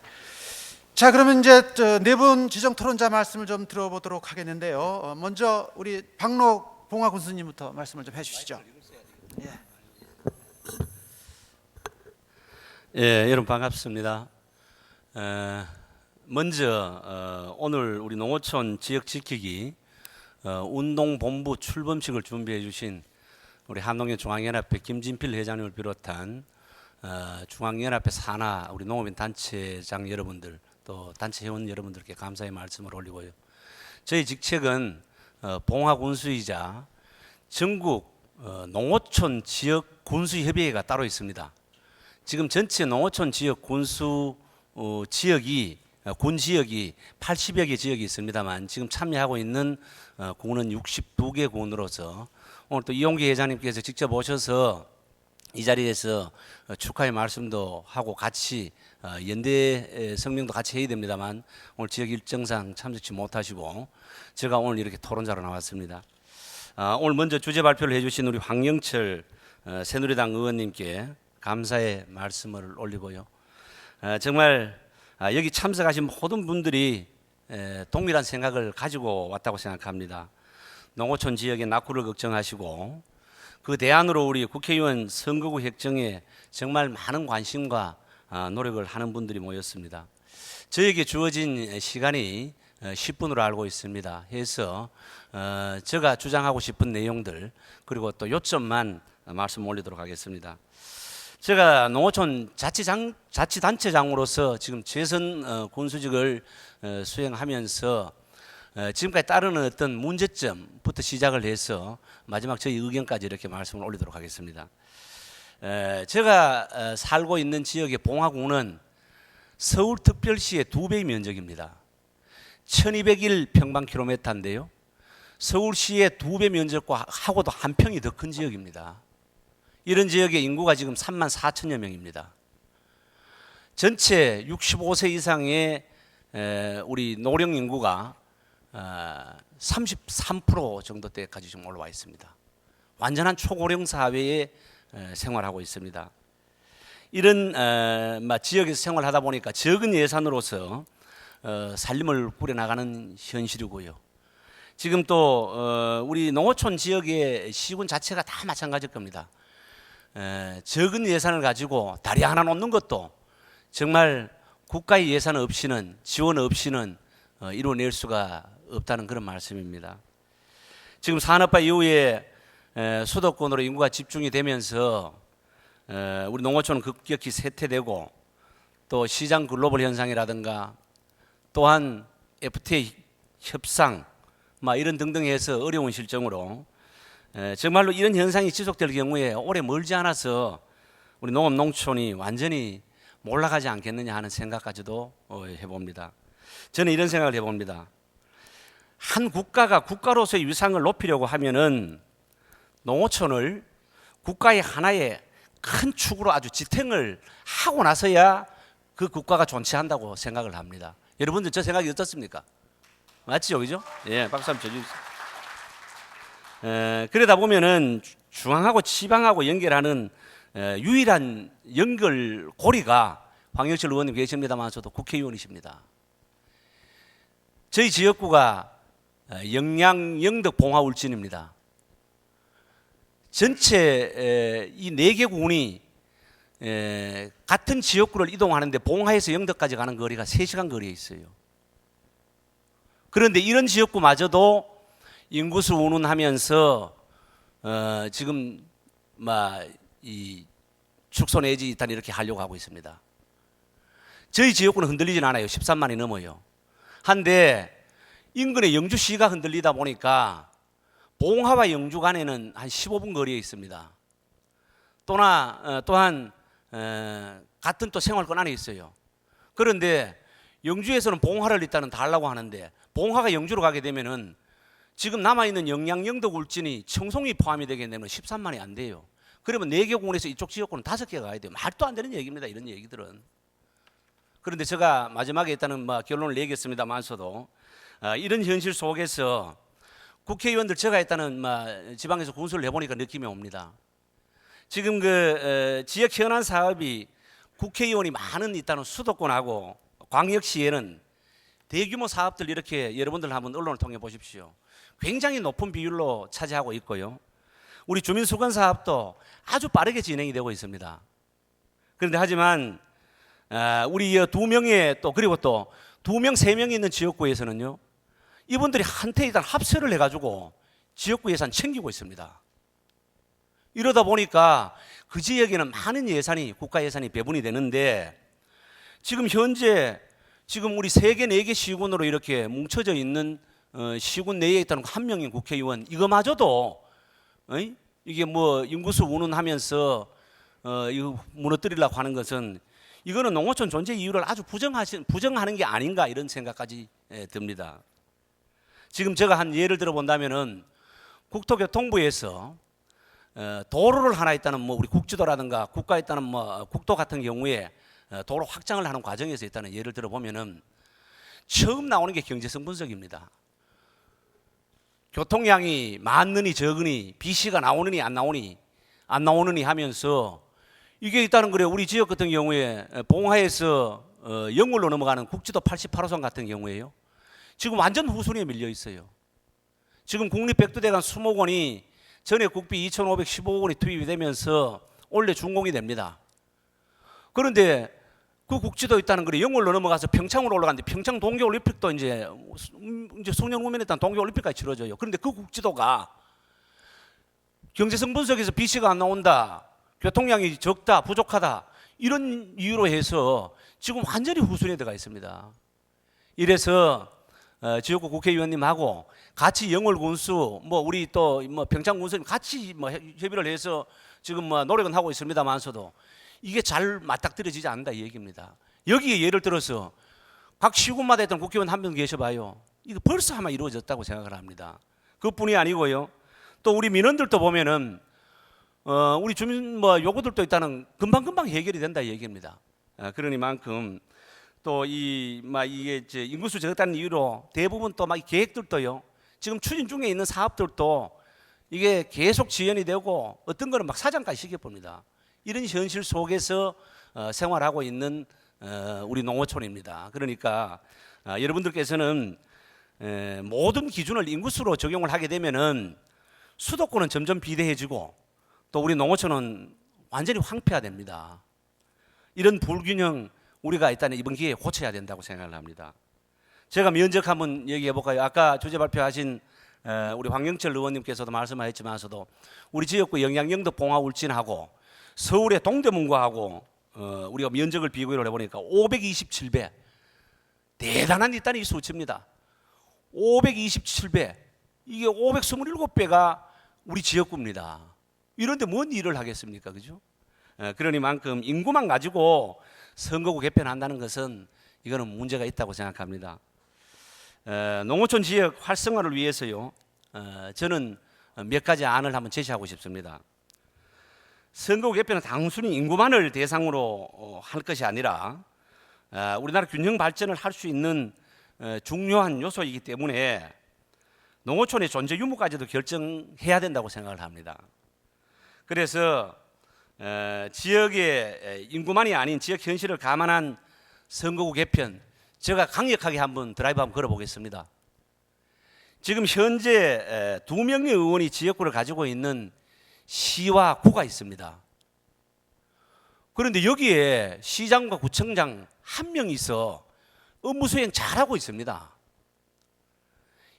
자, 그러면 이제 네 분 지정 토론자 말씀을 좀 들어보도록 하겠는데요. 먼저 우리 박록 봉화 군수님부터 말씀을 좀 해주시죠. 예, 여러분 반갑습니다. 먼저 오늘 우리 농어촌 지역 지키기 운동본부 출범식을 준비해 주신 우리 한농협 중앙연합회 김진필 회장님을 비롯한 중앙연합회 산하 우리 농업인 단체장 여러분들, 또 단체 회원 여러분들께 감사의 말씀을 올리고요. 저희 직책은 봉화군수이자 전국 농어촌 지역 군수협의회가 따로 있습니다. 지금 전체 농어촌 지역 군수 지역이 군 지역이 80여 개 지역이 있습니다만, 지금 참여하고 있는 군은 62개 군으로서 오늘 또 이용기 회장님께서 직접 오셔서 이 자리에서 축하의 말씀도 하고 같이 연대 성명도 같이 해야 됩니다만, 오늘 지역 일정상 참석치 못하시고 제가 오늘 이렇게 토론자로 나왔습니다. 오늘 먼저 주제 발표를 해주신 우리 황영철 새누리당 의원님께 감사의 말씀을 올리고요. 정말 여기 참석하신 모든 분들이 동일한 생각을 가지고 왔다고 생각합니다. 농어촌 지역의 낙후를 걱정하시고 그 대안으로 우리 국회의원 선거구 획정에 정말 많은 관심과 노력을 하는 분들이 모였습니다. 저에게 주어진 시간이 10분으로 알고 있습니다. 해서 제가 주장하고 싶은 내용들 그리고 또 요점만 말씀 올리도록 하겠습니다. 제가 농어촌 자치단체장으로서 지금 재선 군수직을 수행하면서 지금까지 따르는 어떤 문제점부터 시작을 해서 마지막 저희 의견까지 이렇게 말씀을 올리도록 하겠습니다. 제가 살고 있는 지역의 봉화군은 서울특별시의 2배의 면적입니다. 1201 평방킬로미터인데요. 서울시의 2배 면적과 하고도 한 평이 더 큰 지역입니다. 이런 지역의 인구가 지금 3만 4천여 명입니다. 전체 65세 이상의 우리 노령 인구가 33% 정도 때까지 좀 올라와 있습니다. 완전한 초고령 사회에 생활하고 있습니다. 이런 지역에서 생활하다 보니까 적은 예산으로서 살림을 꾸려나가는 현실이고요. 지금 또 우리 농어촌 지역의 시군 자체가 다 마찬가지일 겁니다. 적은 예산을 가지고 다리 하나 놓는 것도 정말 국가의 예산 없이는, 지원 없이는 이루어낼 수가 없다는 그런 말씀입니다. 지금 산업화 이후에 수도권으로 인구가 집중이 되면서 우리 농어촌은 급격히 쇠퇴되고 또 시장 글로벌 현상이라든가 또한 FTA 협상 이런 등등 해서 어려운 실정으로 정말로 이런 현상이 지속될 경우에 오래 멀지 않아서 우리 농업 농촌이 완전히 몰락하지 않겠느냐 하는 생각까지도 해봅니다. 저는 이런 생각을 해봅니다. 한 국가가 국가로서의 위상을 높이려고 하면은 농어촌을 국가의 하나의 큰 축으로 아주 지탱을 하고 나서야 그 국가가 존치한다고 생각을 합니다. 여러분들 저 생각이 어떻습니까? 맞죠, 그죠? 예, 박수 한번 쳐주세요. 그러다 보면은 중앙하고 지방하고 연결하는 유일한 연결고리가 황영철 의원님 계십니다만서도 국회의원이십니다. 저희 지역구가 영양, 영덕, 봉화, 울진입니다. 전체 이 4개 군이 같은 지역구를 이동하는데 봉화에서 영덕까지 가는 거리가 3시간 거리에 있어요. 그런데 이런 지역구마저도 인구수 운운하면서 지금 이 축소 내지 일단 이렇게 하려고 하고 있습니다. 저희 지역구는 흔들리진 않아요. 13만이 넘어요. 한데 인근의 영주시가 흔들리다 보니까 봉화와 영주 간에는 한 15분 거리에 있습니다. 또한 같은 또 생활권 안에 있어요. 그런데 영주에서는 봉화를 일단은 다 하려고 하는데 봉화가 영주로 가게 되면은 지금 남아있는 영양, 영덕, 울진이 청송이 포함이 되게 되면 13만이 안 돼요. 그러면 4개 공원에서 이쪽 지역구는 5개가 가야 돼요. 말도 안 되는 얘기입니다. 이런 얘기들은. 그런데 제가 마지막에 일단은 결론을 내겠습니다만서도 이런 현실 속에서 국회의원들 제가 일단은 지방에서 군수를 해보니까 느낌이 옵니다. 지금 그 지역 현안 사업이 국회의원이 많은 일단은 수도권하고 광역시에는 대규모 사업들 이렇게 여러분들 한번 언론을 통해 보십시오. 굉장히 높은 비율로 차지하고 있고요. 우리 주민수건 사업도 아주 빠르게 진행이 되고 있습니다. 그런데 하지만 우리 2명의 또 그리고 또 2명, 3명이 있는 지역구에서는요, 이분들이 한테 일단 합세를 해가지고 지역구 예산 챙기고 있습니다. 이러다 보니까 그 지역에는 많은 예산이 국가 예산이 배분이 되는데 지금 현재 지금 우리 3개, 4개 시군으로 이렇게 뭉쳐져 있는 시군 내에 있다는 한 명인 국회의원 이거마저도 이게 인구수 운운하면서 이거 무너뜨리려고 하는 것은 이거는 농어촌 존재 이유를 아주 부정하는 게 아닌가 이런 생각까지 듭니다. 지금 제가 한 예를 들어 본다면은 국토교통부에서 도로를 하나 있다는 우리 국지도라든가 국가에 있다는 국도 같은 경우에 도로 확장을 하는 과정에서 있다는 예를 들어 보면은 처음 나오는 게 경제성 분석입니다. 교통량이 많으니 적으니 BC가 나오느니 안 나오느니 하면서 이게 있다는 거래요. 우리 지역 같은 경우에 봉화에서 영월로 넘어가는 국지도 88호선 같은 경우에요. 지금 완전 후순위에 밀려 있어요. 지금 국립백두대간 수목원이 전에 국비 2,515억 원이 투입이 되면서 원래 준공이 됩니다. 그런데 그 국지도 있다는 거래 영월로 넘어가서 평창으로 올라가는데 평창 동계올림픽도 이제 수년 후면에 일단 동계올림픽까지 치러져요. 그런데 그 국지도가 경제성 분석에서 BC가 안 나온다, 교통량이 적다, 부족하다 이런 이유로 해서 지금 완전히 후순위에 들어가 있습니다. 이래서 지역구 국회의원님하고 같이 영월군수 우리 또 평창군수님 같이 협의를 해서 지금 노력은 하고 있습니다만서도 이게 잘 맞닥뜨려지지 않는다 이 얘기입니다. 여기에 예를 들어서 각 시군마다 있던 국회의원 한 명 계셔봐요. 이거 벌써 아마 이루어졌다고 생각을 합니다. 그뿐이 아니고요. 또 우리 민원들도 보면은 우리 주민 요구들도 있다는 금방금방 해결이 된다 이 얘기입니다. 그러니만큼 또 이게 인구수 적다는 이유로 대부분 또 계획들도요. 지금 추진 중에 있는 사업들도 이게 계속 지연이 되고 어떤 거는 사장까지 시켜봅니다. 이런 현실 속에서 생활하고 있는 우리 농어촌입니다. 그러니까 여러분들께서는 모든 기준을 인구수로 적용을 하게 되면은 수도권은 점점 비대해지고 또 우리 농어촌은 완전히 황폐화됩니다. 이런 불균형 우리가 일단 이번 기회에 고쳐야 된다고 생각을 합니다. 제가 면적 한번 얘기해 볼까요? 아까 주제 발표하신 우리 황영철 의원님께서도 말씀하셨지만서도 우리 지역구 영양영도 봉화 울진하고 서울의 동대문구하고 우리가 면적을 비교를 해보니까 527배 대단한 일단 이 수치입니다. 527배 이게 527배가 우리 지역구입니다. 이런데 뭔 일을 하겠습니까, 그죠? 그러니만큼 인구만 가지고 선거구 개편한다는 것은 이거는 문제가 있다고 생각합니다. 농어촌 지역 활성화를 위해서요, 저는 몇 가지 안을 한번 제시하고 싶습니다. 선거구 개편은 단순히 인구만을 대상으로 할 것이 아니라 우리나라 균형 발전을 할 수 있는 중요한 요소이기 때문에 농어촌의 존재 유무까지도 결정해야 된다고 생각을 합니다. 그래서 지역의 인구만이 아닌 지역 현실을 감안한 선거구 개편, 제가 강력하게 한번 드라이브 한번 걸어보겠습니다. 지금 현재 2명의 의원이 지역구를 가지고 있는 시와 구가 있습니다. 그런데 여기에 시장과 구청장 한 명이 있어 업무 수행 잘하고 있습니다.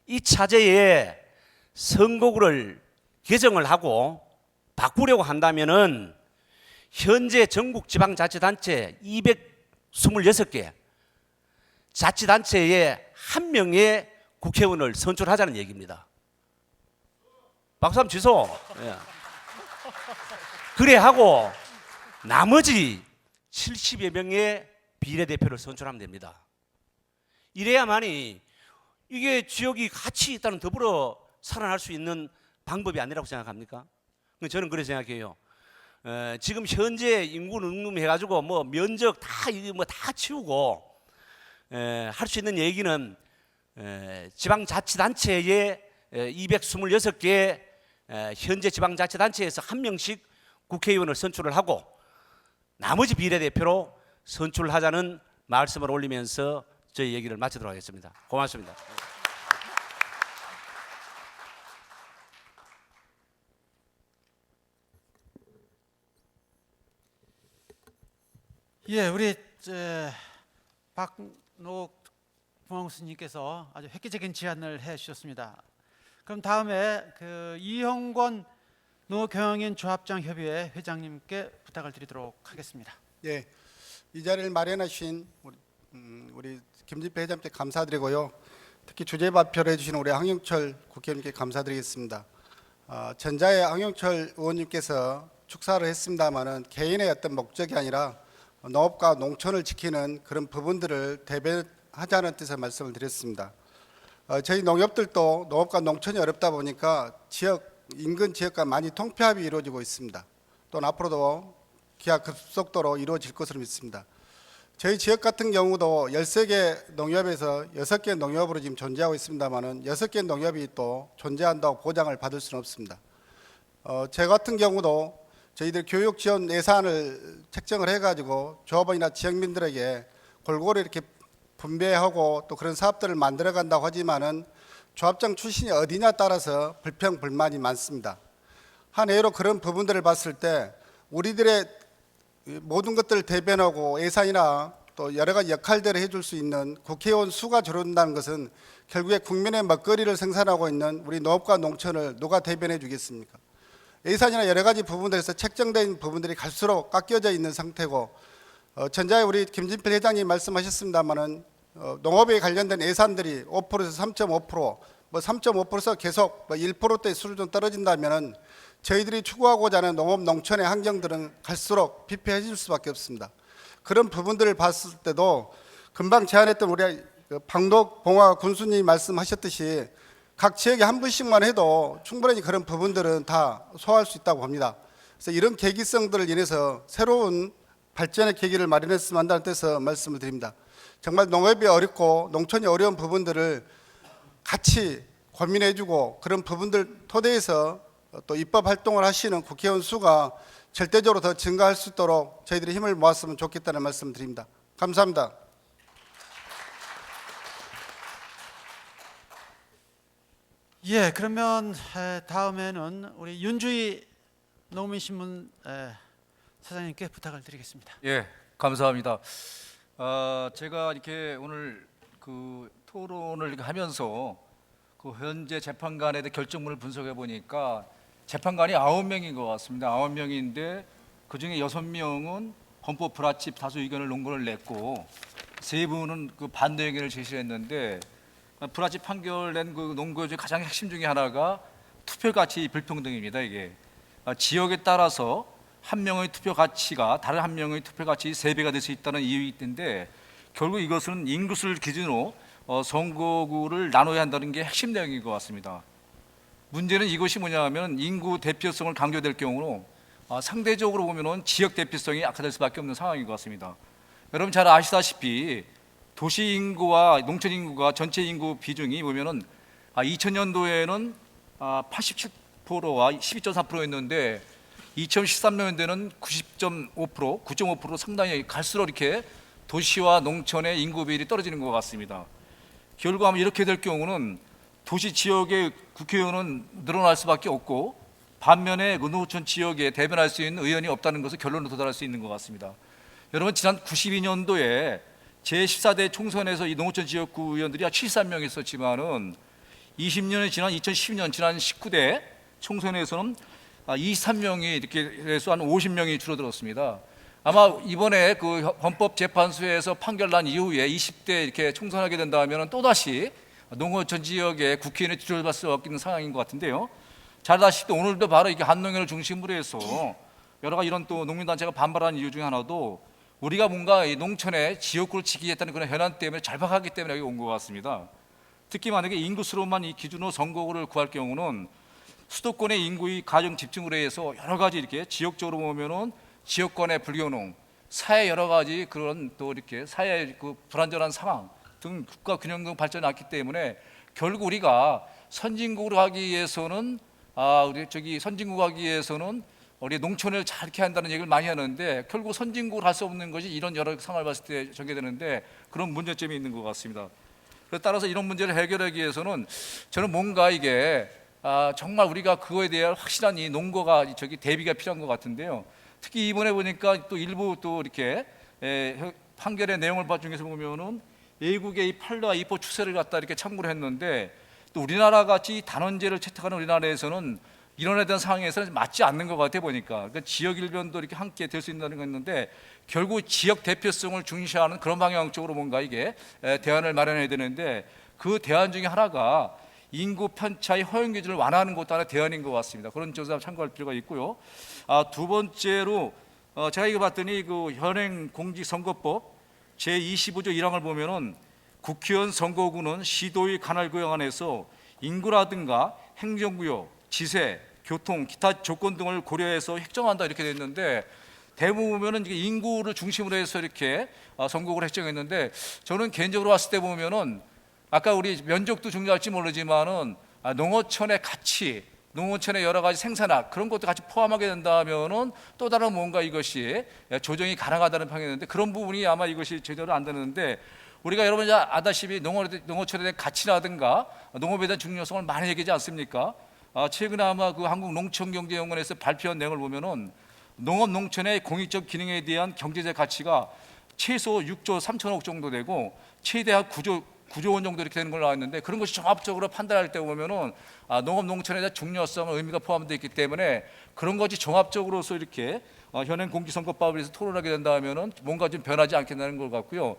이 차제에 선거구를 개정을 하고 바꾸려고 한다면은 현재 전국 지방자치단체 226개 자치단체에 한 명의 국회의원을 선출하자는 얘기입니다. 박수 한번 주소. 예. 그래 하고 나머지 70여 명의 비례대표를 선출하면 됩니다. 이래야만이 이게 지역이 같이 일단은 더불어 살아날 수 있는 방법이 아니라고 생각합니까? 저는 그렇게 생각해요. 지금 현재 인구 능lum해가지고 뭐 면적 다 이거 뭐 다 치우고 할 수 있는 얘기는 지방자치단체에 226개 현재 지방자치단체에서 한 명씩 국회의원을 선출을 하고 나머지 비례대표로 선출하자는 말씀을 올리면서 저희 얘기를 마치도록 하겠습니다. 고맙습니다. 예, 우리 박노 부총수님께서 아주 획기적인 제안을 해주셨습니다. 그럼 다음에 그 이형권 농업경영인 조합장 협의회 회장님께 부탁을 드리도록 하겠습니다. 예, 이 자리를 마련하신 우리 김진표 회장님께 감사드리고요. 특히 주제 발표를 해주신 우리 황영철 국회의원님께 감사드리겠습니다. 전자의 황영철 의원님께서 축사를 했습니다마는 개인의 어떤 목적이 아니라 농업과 농촌을 지키는 그런 부분들을 대변하자는 뜻의 말씀을 드렸습니다. 저희 농협들도 농업과 농촌이 어렵다 보니까 인근 지역과 많이 통폐합이 이루어지고 있습니다. 또는 앞으로도 기하급속도로 이루어질 것으로 믿습니다. 저희 지역 같은 경우도 13개 농협에서 6개 농협으로 지금 존재하고 있습니다만은 6개 농협이 또 존재한다고 보장을 받을 수는 없습니다. 제 같은 경우도 저희들 교육 지원 예산을 책정을 해가지고 조합원이나 지역민들에게 골고루 이렇게 분배하고 또 그런 사업들을 만들어 간다고 하지만은 조합장 출신이 어디냐 따라서 불평 불만이 많습니다. 한 예로 그런 부분들을 봤을 때 우리들의 모든 것들을 대변하고 예산이나 또 여러 가지 역할들을 해줄 수 있는 국회의원 수가 줄어든다는 것은 결국에 국민의 먹거리를 생산하고 있는 우리 농업과 농촌을 누가 대변해 주겠습니까? 예산이나 여러 가지 부분들에서 책정된 부분들이 갈수록 깎여져 있는 상태고 전자에 우리 김진필 회장님 말씀하셨습니다마는 농업에 관련된 예산들이 5%에서 3.5%, 뭐 3.5%에서 계속 뭐 1%대 수준 떨어진다면은 저희들이 추구하고자 하는 농업 농촌의 환경들은 갈수록 피폐해질 수밖에 없습니다. 그런 부분들을 봤을 때도 금방 제안했던 우리 박노 봉화 군수님이 말씀하셨듯이 각 지역에 한 분씩만 해도 충분히 그런 부분들은 다 소화할 수 있다고 봅니다. 그래서 이런 계기성들을 인해서 새로운 발전의 계기를 마련했으면 한다는 뜻에서 말씀을 드립니다. 정말 농업이 어렵고 농촌이 어려운 부분들을 같이 고민해주고 그런 부분들 토대에서 또 입법 활동을 하시는 국회의원 수가 절대적으로 더 증가할 수 있도록 저희들이 힘을 모았으면 좋겠다는 말씀을 드립니다. 감사합니다. 예, 그러면 다음에는 우리 윤주희 농민신문 사장님께 부탁을 드리겠습니다. 예, 감사합니다. 제가 이렇게 오늘 그 토론을 이렇게 하면서 그 현재 재판관에 대해 결정문을 분석해 보니까 재판관이 9명인 것 같습니다. 9명인데 그 중에 6명은 헌법 불합치 다수 의견을 논문을 냈고 3분은 그 반대 의견을 제시했는데 불합치 판결낸 그 논거 중 가장 핵심 중에 하나가 투표 가치 불평등입니다. 이게 지역에 따라서 한 명의 투표 가치가 다른 한 명의 투표 가치 3배가 될 수 있다는 이유이기 때문에 결국 이것은 인구수를 기준으로 선거구를 나눠야 한다는 게 핵심 내용인 것 같습니다. 문제는 이것이 뭐냐면 인구 대표성을 강조될 경우로 상대적으로 보면은 지역 대표성이 악화될 수밖에 없는 상황인 것 같습니다. 여러분 잘 아시다시피 도시 인구와 농촌 인구가 전체 인구 비중이 보면은 2000년도에는 87%와 12.4%였는데 2013년도에는 90.5%, 9.5% 상당히 갈수록 이렇게 도시와 농촌의 인구 비율이 떨어지는 것 같습니다. 결국 아마 이렇게 될 경우는 도시 지역의 국회의원은 늘어날 수밖에 없고 반면에 농촌 지역에 대변할 수 있는 의원이 없다는 것을 결론으로 도달할 수 있는 것 같습니다. 여러분 지난 92년도에 제14대 총선에서 이 농촌 지역구 의원들이 73명 있었지만은 20년이 지난 2012년 지난 19대 총선에서는 23명이 이렇게 해서 한 50명이 줄어들었습니다. 아마 이번에 그 헌법재판소에서 판결 난 이후에 20대 이렇게 총선하게 된다면 또다시 농어촌 지역의 국회의원이 줄어들 수밖에 없는 상황인 것 같은데요. 잘 아시다시피 오늘도 바로 이게 한농연을 중심으로 해서 여러 가지 이런 또 농민단체가 반발하는 이유 중에 하나도 우리가 뭔가 이 농촌의 지역구를 지키겠다는 그런 현안 때문에 절박하기 때문에 여기 온 것 같습니다. 특히 만약에 인구수로만 이 기준으로 선거구를 구할 경우는 수도권의 인구의 가정 집중으로 해서 여러 가지 이렇게 지역적으로 보면은 지역권의 불균형, 사회 여러 가지 그런 또 이렇게 사회 그 불안전한 상황 등 국가 균형 등 발전이 났기 때문에 결국 우리가 선진국으로 가기 위해서는 선진국 가기 위해서는 우리 농촌을 잘 이렇게 한다는 얘기를 많이 하는데 결국 선진국으로 할 수 없는 것이 이런 여러 상황을 봤을 때 전개되는데 그런 문제점이 있는 것 같습니다. 그래서 따라서 이런 문제를 해결하기 위해서는 저는 뭔가 이게 정말 우리가 그거에 대한 확실한 이 농거가 대비가 필요한 것 같은데요. 특히 이번에 보니까 또 일부 또 이렇게 판결의 내용을 중에서 보면은 외국의 이 팔로와 이포 추세를 갖다 이렇게 참고를 했는데 또 우리나라 같이 단원제를 채택하는 우리나라에서는 이런 에 대한 상황에서는 맞지 않는 것 같아 보니까 그러니까 지역 일변도 이렇게 함께 될 수 있다는 거 있는데 결국 지역 대표성을 중시하는 그런 방향 쪽으로 뭔가 이게 대안을 마련해야 되는데 그 대안 중에 하나가 인구 편차의 허용 기준을 완화하는 것도 하나 대안인 것 같습니다. 그런 점에서 참고할 필요가 있고요. 두 번째로 제가 이거 봤더니 그 현행 공직선거법 제25조 1항을 보면은 국회의원 선거구는 시도의 관할구역 안에서 인구라든가 행정구역, 지세, 교통, 기타 조건 등을 고려해서 획정한다 이렇게 돼 있는데 대부분 보면은 인구를 중심으로 해서 이렇게 선거구를 획정했는데 저는 개인적으로 봤을 때 보면은 아까 우리 면적도 중요할지 모르지만은 농어촌의 가치, 농어촌의 여러 가지 생산학 그런 것도 같이 포함하게 된다면은 또 다른 뭔가 이것이 조정이 가능하다는 평이었는데 그런 부분이 아마 이것이 제대로 안 되는데 우리가 여러분 아다시피 농어촌에 대한 가치라든가 농업에 대한 중요성을 많이 얘기하지 않습니까? 최근에 아마 그 한국농촌경제연구원에서 발표한 내용을 보면은 농업 농촌의 공익적 기능에 대한 경제적 가치가 최소 6조 3천억 정도 되고 최대한 9조 원 정도 이렇게 되는 걸로 나왔는데 그런 것이 종합적으로 판단할 때 보면은 농업 농촌에 대한 중요성 의미가 포함되어 있기 때문에 그런 것이 종합적으로서 이렇게 현행 공직선거법을 해서 토론하게 된다면은 뭔가 좀 변하지 않겠다는 것 같고요.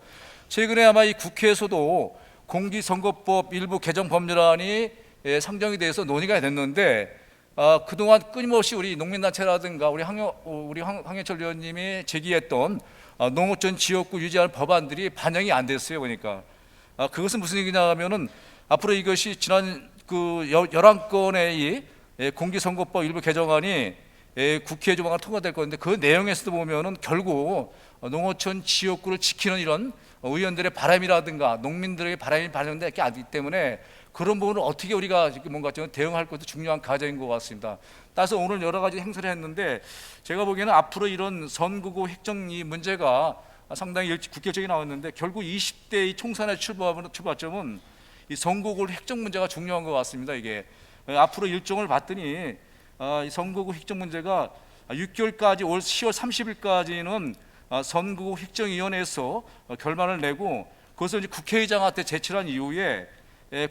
최근에 아마 이 국회에서도 공직선거법 일부 개정 법률안이 상정이 돼서 논의가 됐는데 그동안 끊임없이 우리 농민단체라든가 우리 황해철 의원님이 제기했던 농어촌 지역구 유지하는 법안들이 반영이 안 됐어요 보니까. 그것은 무슨 얘기냐 하면은 앞으로 이것이 지난 그 11건의 이 공직선거법 일부 개정안이 국회 조만간 통과될 건데 그 내용에서도 보면은 결국 농어촌 지역구를 지키는 이런 의원들의 바람이라든가 농민들의 바람이 반영되지 않기 때문에 그런 부분을 어떻게 우리가 뭔가 좀 대응할 것도 중요한 과제인 것 같습니다. 따라서 오늘 여러 가지 행사를 했는데 제가 보기에는 앞으로 이런 선거구 획정 이 문제가 상당히 국격적이 나왔는데 결국 20대 이 총선의 출발점은 이 선거구 획정 문제가 중요한 것 같습니다. 이게 앞으로 일정을 봤더니 이 선거구 획정 문제가 6개월까지 올 10월 30일까지는 선거구 획정위원회에서 결말을 내고 그것을 이제 국회의장한테 제출한 이후에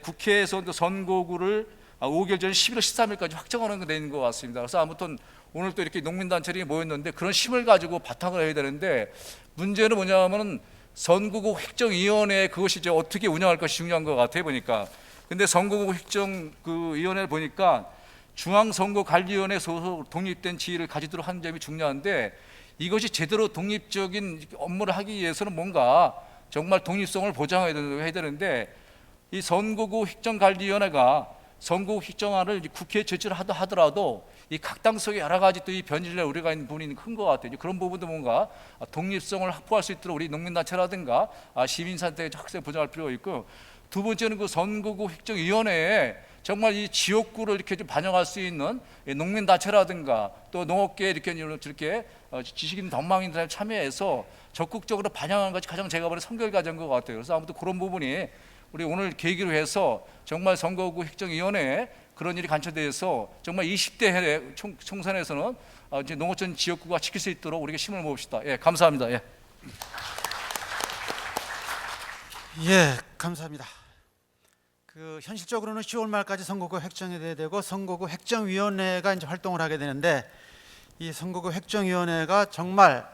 국회에서 선거구를 5개월 전 11월 13일까지 확정하는 게 되는 것 같습니다. 그래서 아무튼 오늘 또 이렇게 농민단체들이 모였는데 그런 힘을 가지고 바탕을 해야 되는데 문제는 뭐냐면은 선거구 획정위원회 그것이 이제 어떻게 운영할 것이 중요한 것 같아요 보니까. 근데 선거구 획정 그 위원회를 보니까 중앙선거관리위원회 소속 독립된 지위를 가지도록 하는 점이 중요한데 이것이 제대로 독립적인 업무를 하기 위해서는 뭔가 정말 독립성을 보장해야 되는데 이 선거구 획정관리위원회가 선거구 획정안을 국회에 제출하더라도 이 각 당 속에 여러 가지 또 이 변질에 우려가 있는 부분이 큰 것 같아요. 그런 부분도 뭔가 독립성을 확보할 수 있도록 우리 농민단체라든가 시민사회에 확실히 보장할 필요가 있고 두 번째는 그 선거구 획정위원회에 정말 이 지역구를 이렇게 좀 반영할 수 있는 농민단체라든가 또 농업계 이렇게 지식인 덕망인들 참여해서 적극적으로 반영하는 것이 가장 제가 보는 선결 과제인 것 같아요. 그래서 아무튼 그런 부분이 우리 오늘 계기로 해서 정말 선거구 획정위원회에 그런 일이 관철돼서 정말 20대 총선에서는 이제 농어촌 지역구가 지킬 수 있도록 우리가 힘을 모읍시다. 예, 감사합니다. 예. 예, 감사합니다. 그 현실적으로는 10월 말까지 선거구 획정이 돼야 되고 선거구 획정위원회가 이제 활동을 하게 되는데 이 선거구 획정위원회가 정말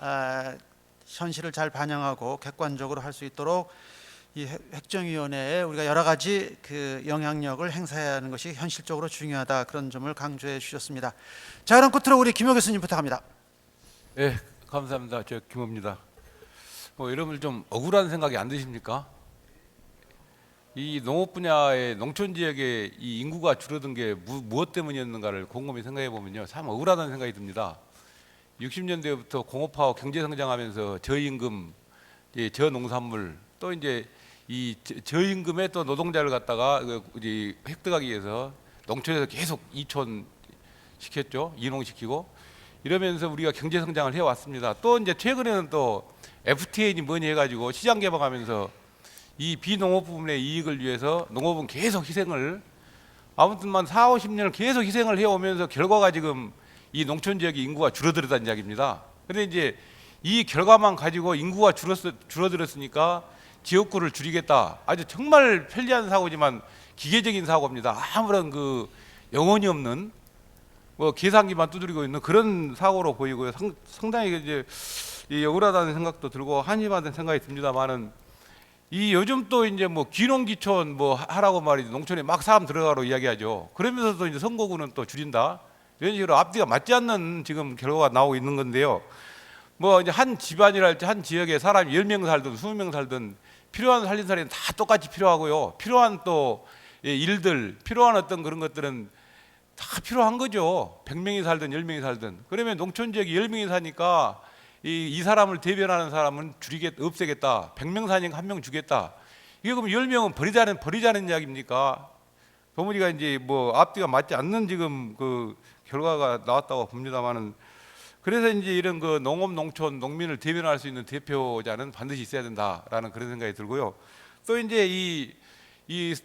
현실을 잘 반영하고 객관적으로 할 수 있도록 이 획정위원회에 우리가 여러 가지 그 영향력을 행사해야 하는 것이 현실적으로 중요하다 그런 점을 강조해 주셨습니다. 자, 그럼 끝으로 우리 김호 교수님 부탁합니다. 네, 감사합니다. 저 김호입니다. 여러분 좀 억울한 생각이 안 드십니까? 이 농업 분야의 농촌 지역의 이 인구가 줄어든 게 무엇 때문이었는가를 곰곰이 생각해 보면요, 참 억울하다는 생각이 듭니다. 60년대부터 공업화와 경제 성장하면서 저임금, 저농산물, 또 이제 이 저임금에 또 노동자를 갖다가 획득하기 위해서 농촌에서 계속 이촌 시켰죠, 이농시키고 이러면서 우리가 경제 성장을 해왔습니다. 또 이제 최근에는 또 FTA니 뭐니 해가지고 시장 개방하면서 이 비농업 부분의 이익을 위해서 농업은 계속 희생을, 아무튼만 4, 50년을 계속 희생을 해오면서 결과가 지금 이 농촌 지역의 인구가 줄어들었다는 이야기입니다. 그런데 이제 이 결과만 가지고 인구가 줄어들었으니까 지역구를 줄이겠다. 아주 정말 편리한 사고지만 기계적인 사고입니다. 아무런 그 영혼이 없는 뭐 계산기만 두드리고 있는 그런 사고로 보이고요. 상당히 이제 이 억울하다는 생각도 들고 한심하다는 생각이 듭니다만은, 이 요즘 또 이제 뭐 귀농귀촌 뭐 하라고 말이지, 농촌에 막 사람 들어가라고 이야기하죠. 그러면서도 이제 선거구는 또 줄인다, 이런 식으로 앞뒤가 맞지 않는 지금 결과가 나오고 있는 건데요. 뭐 이제 한 집안이랄지 한 지역에 사람이 10명 살든 20명 살든 필요한 살림살이는 다 똑같이 필요하고요. 필요한 또 일들, 필요한 어떤 그런 것들은 다 필요한 거죠. 100명이 살든 10명이 살든. 그러면 농촌 지역에 10명이 사니까 이 사람을 대변하는 사람은 없애겠다. 100명 사니까 1명 주겠다. 이게 그럼 10명은 버리자는 이야기입니까? 도무지가 이제 뭐 앞뒤가 맞지 않는 지금 그 결과가 나왔다고 봅니다만은, 그래서 이제 이런 그 농업, 농촌, 농민을 대변할 수 있는 대표자는 반드시 있어야 된다라는 그런 생각이 들고요. 또 이제 이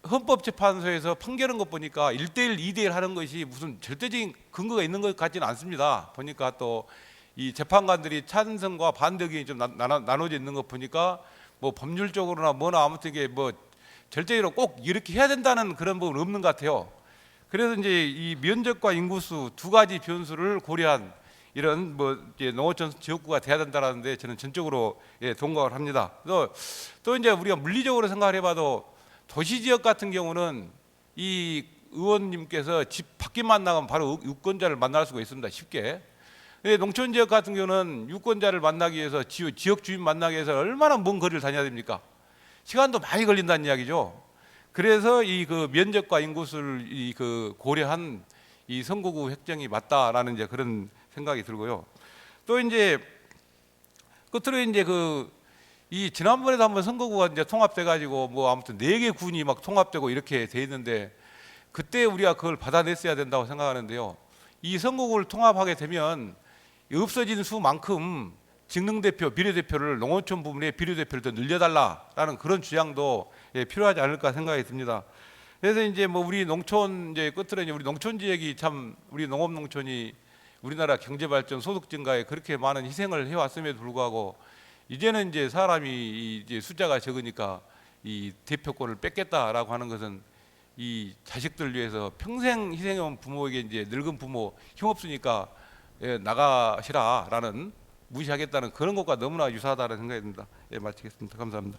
헌법재판소에서 판결한 것 보니까 1대1, 2대1 하는 것이 무슨 절대적인 근거가 있는 것 같지는 않습니다. 보니까 또 이 재판관들이 찬성과 반대 의견이 좀 나눠져 있는 것 보니까 뭐 법률적으로나 뭐나 아무튼 이게 뭐 절대적으로 꼭 이렇게 해야 된다는 그런 부분은 없는 것 같아요. 그래서 이제 이 면적과 인구수 두 가지 변수를 고려한 이런 뭐 농어촌 지역구가 돼야 된다라는데 저는 전적으로 동감을 합니다. 또 이제 우리가 물리적으로 생각을 해봐도 도시 지역 같은 경우는 이 의원님께서 집 밖에만 나가면 바로 유권자를 만날 수가 있습니다, 쉽게. 근데 농촌 지역 같은 경우는 유권자를 만나기 위해서 지역 주민 만나기 위해서 얼마나 먼 거리를 다녀야 됩니까? 시간도 많이 걸린다는 이야기죠. 그래서 이 그 면적과 인구수를 그 고려한 이 선거구 획정이 맞다라는 이제 그런 생각이 들고요. 또 이제 끝으로 이제 이 지난번에도 한번 선거구가 이제 통합돼 가지고 뭐 아무튼 4개 군이 막 통합되고 이렇게 돼 있는데, 그때 우리가 그걸 받아냈어야 된다고 생각하는데요. 이 선거구를 통합하게 되면 없어진 수만큼 직능대표, 비례대표를 농어촌 부분에 비례대표를 더 늘려달라라는 그런 주장도 필요하지 않을까 생각이 듭니다. 그래서 이제 뭐 우리 농촌 이제 끝으로 이제 우리 농촌 지역이 참 우리 농업 농촌이 우리나라 경제 발전, 소득 증가에 그렇게 많은 희생을 해왔음에도 불구하고 이제는 이제 사람이 이제 숫자가 적으니까 이 대표권을 뺏겠다라고 하는 것은 이 자식들 위해서 평생 희생해온 부모에게 이제 늙은 부모 힘없으니까 나가시라라는 무시하겠다는 그런 것과 너무나 유사하다는 생각이 듭니다. 마치겠습니다. 감사합니다.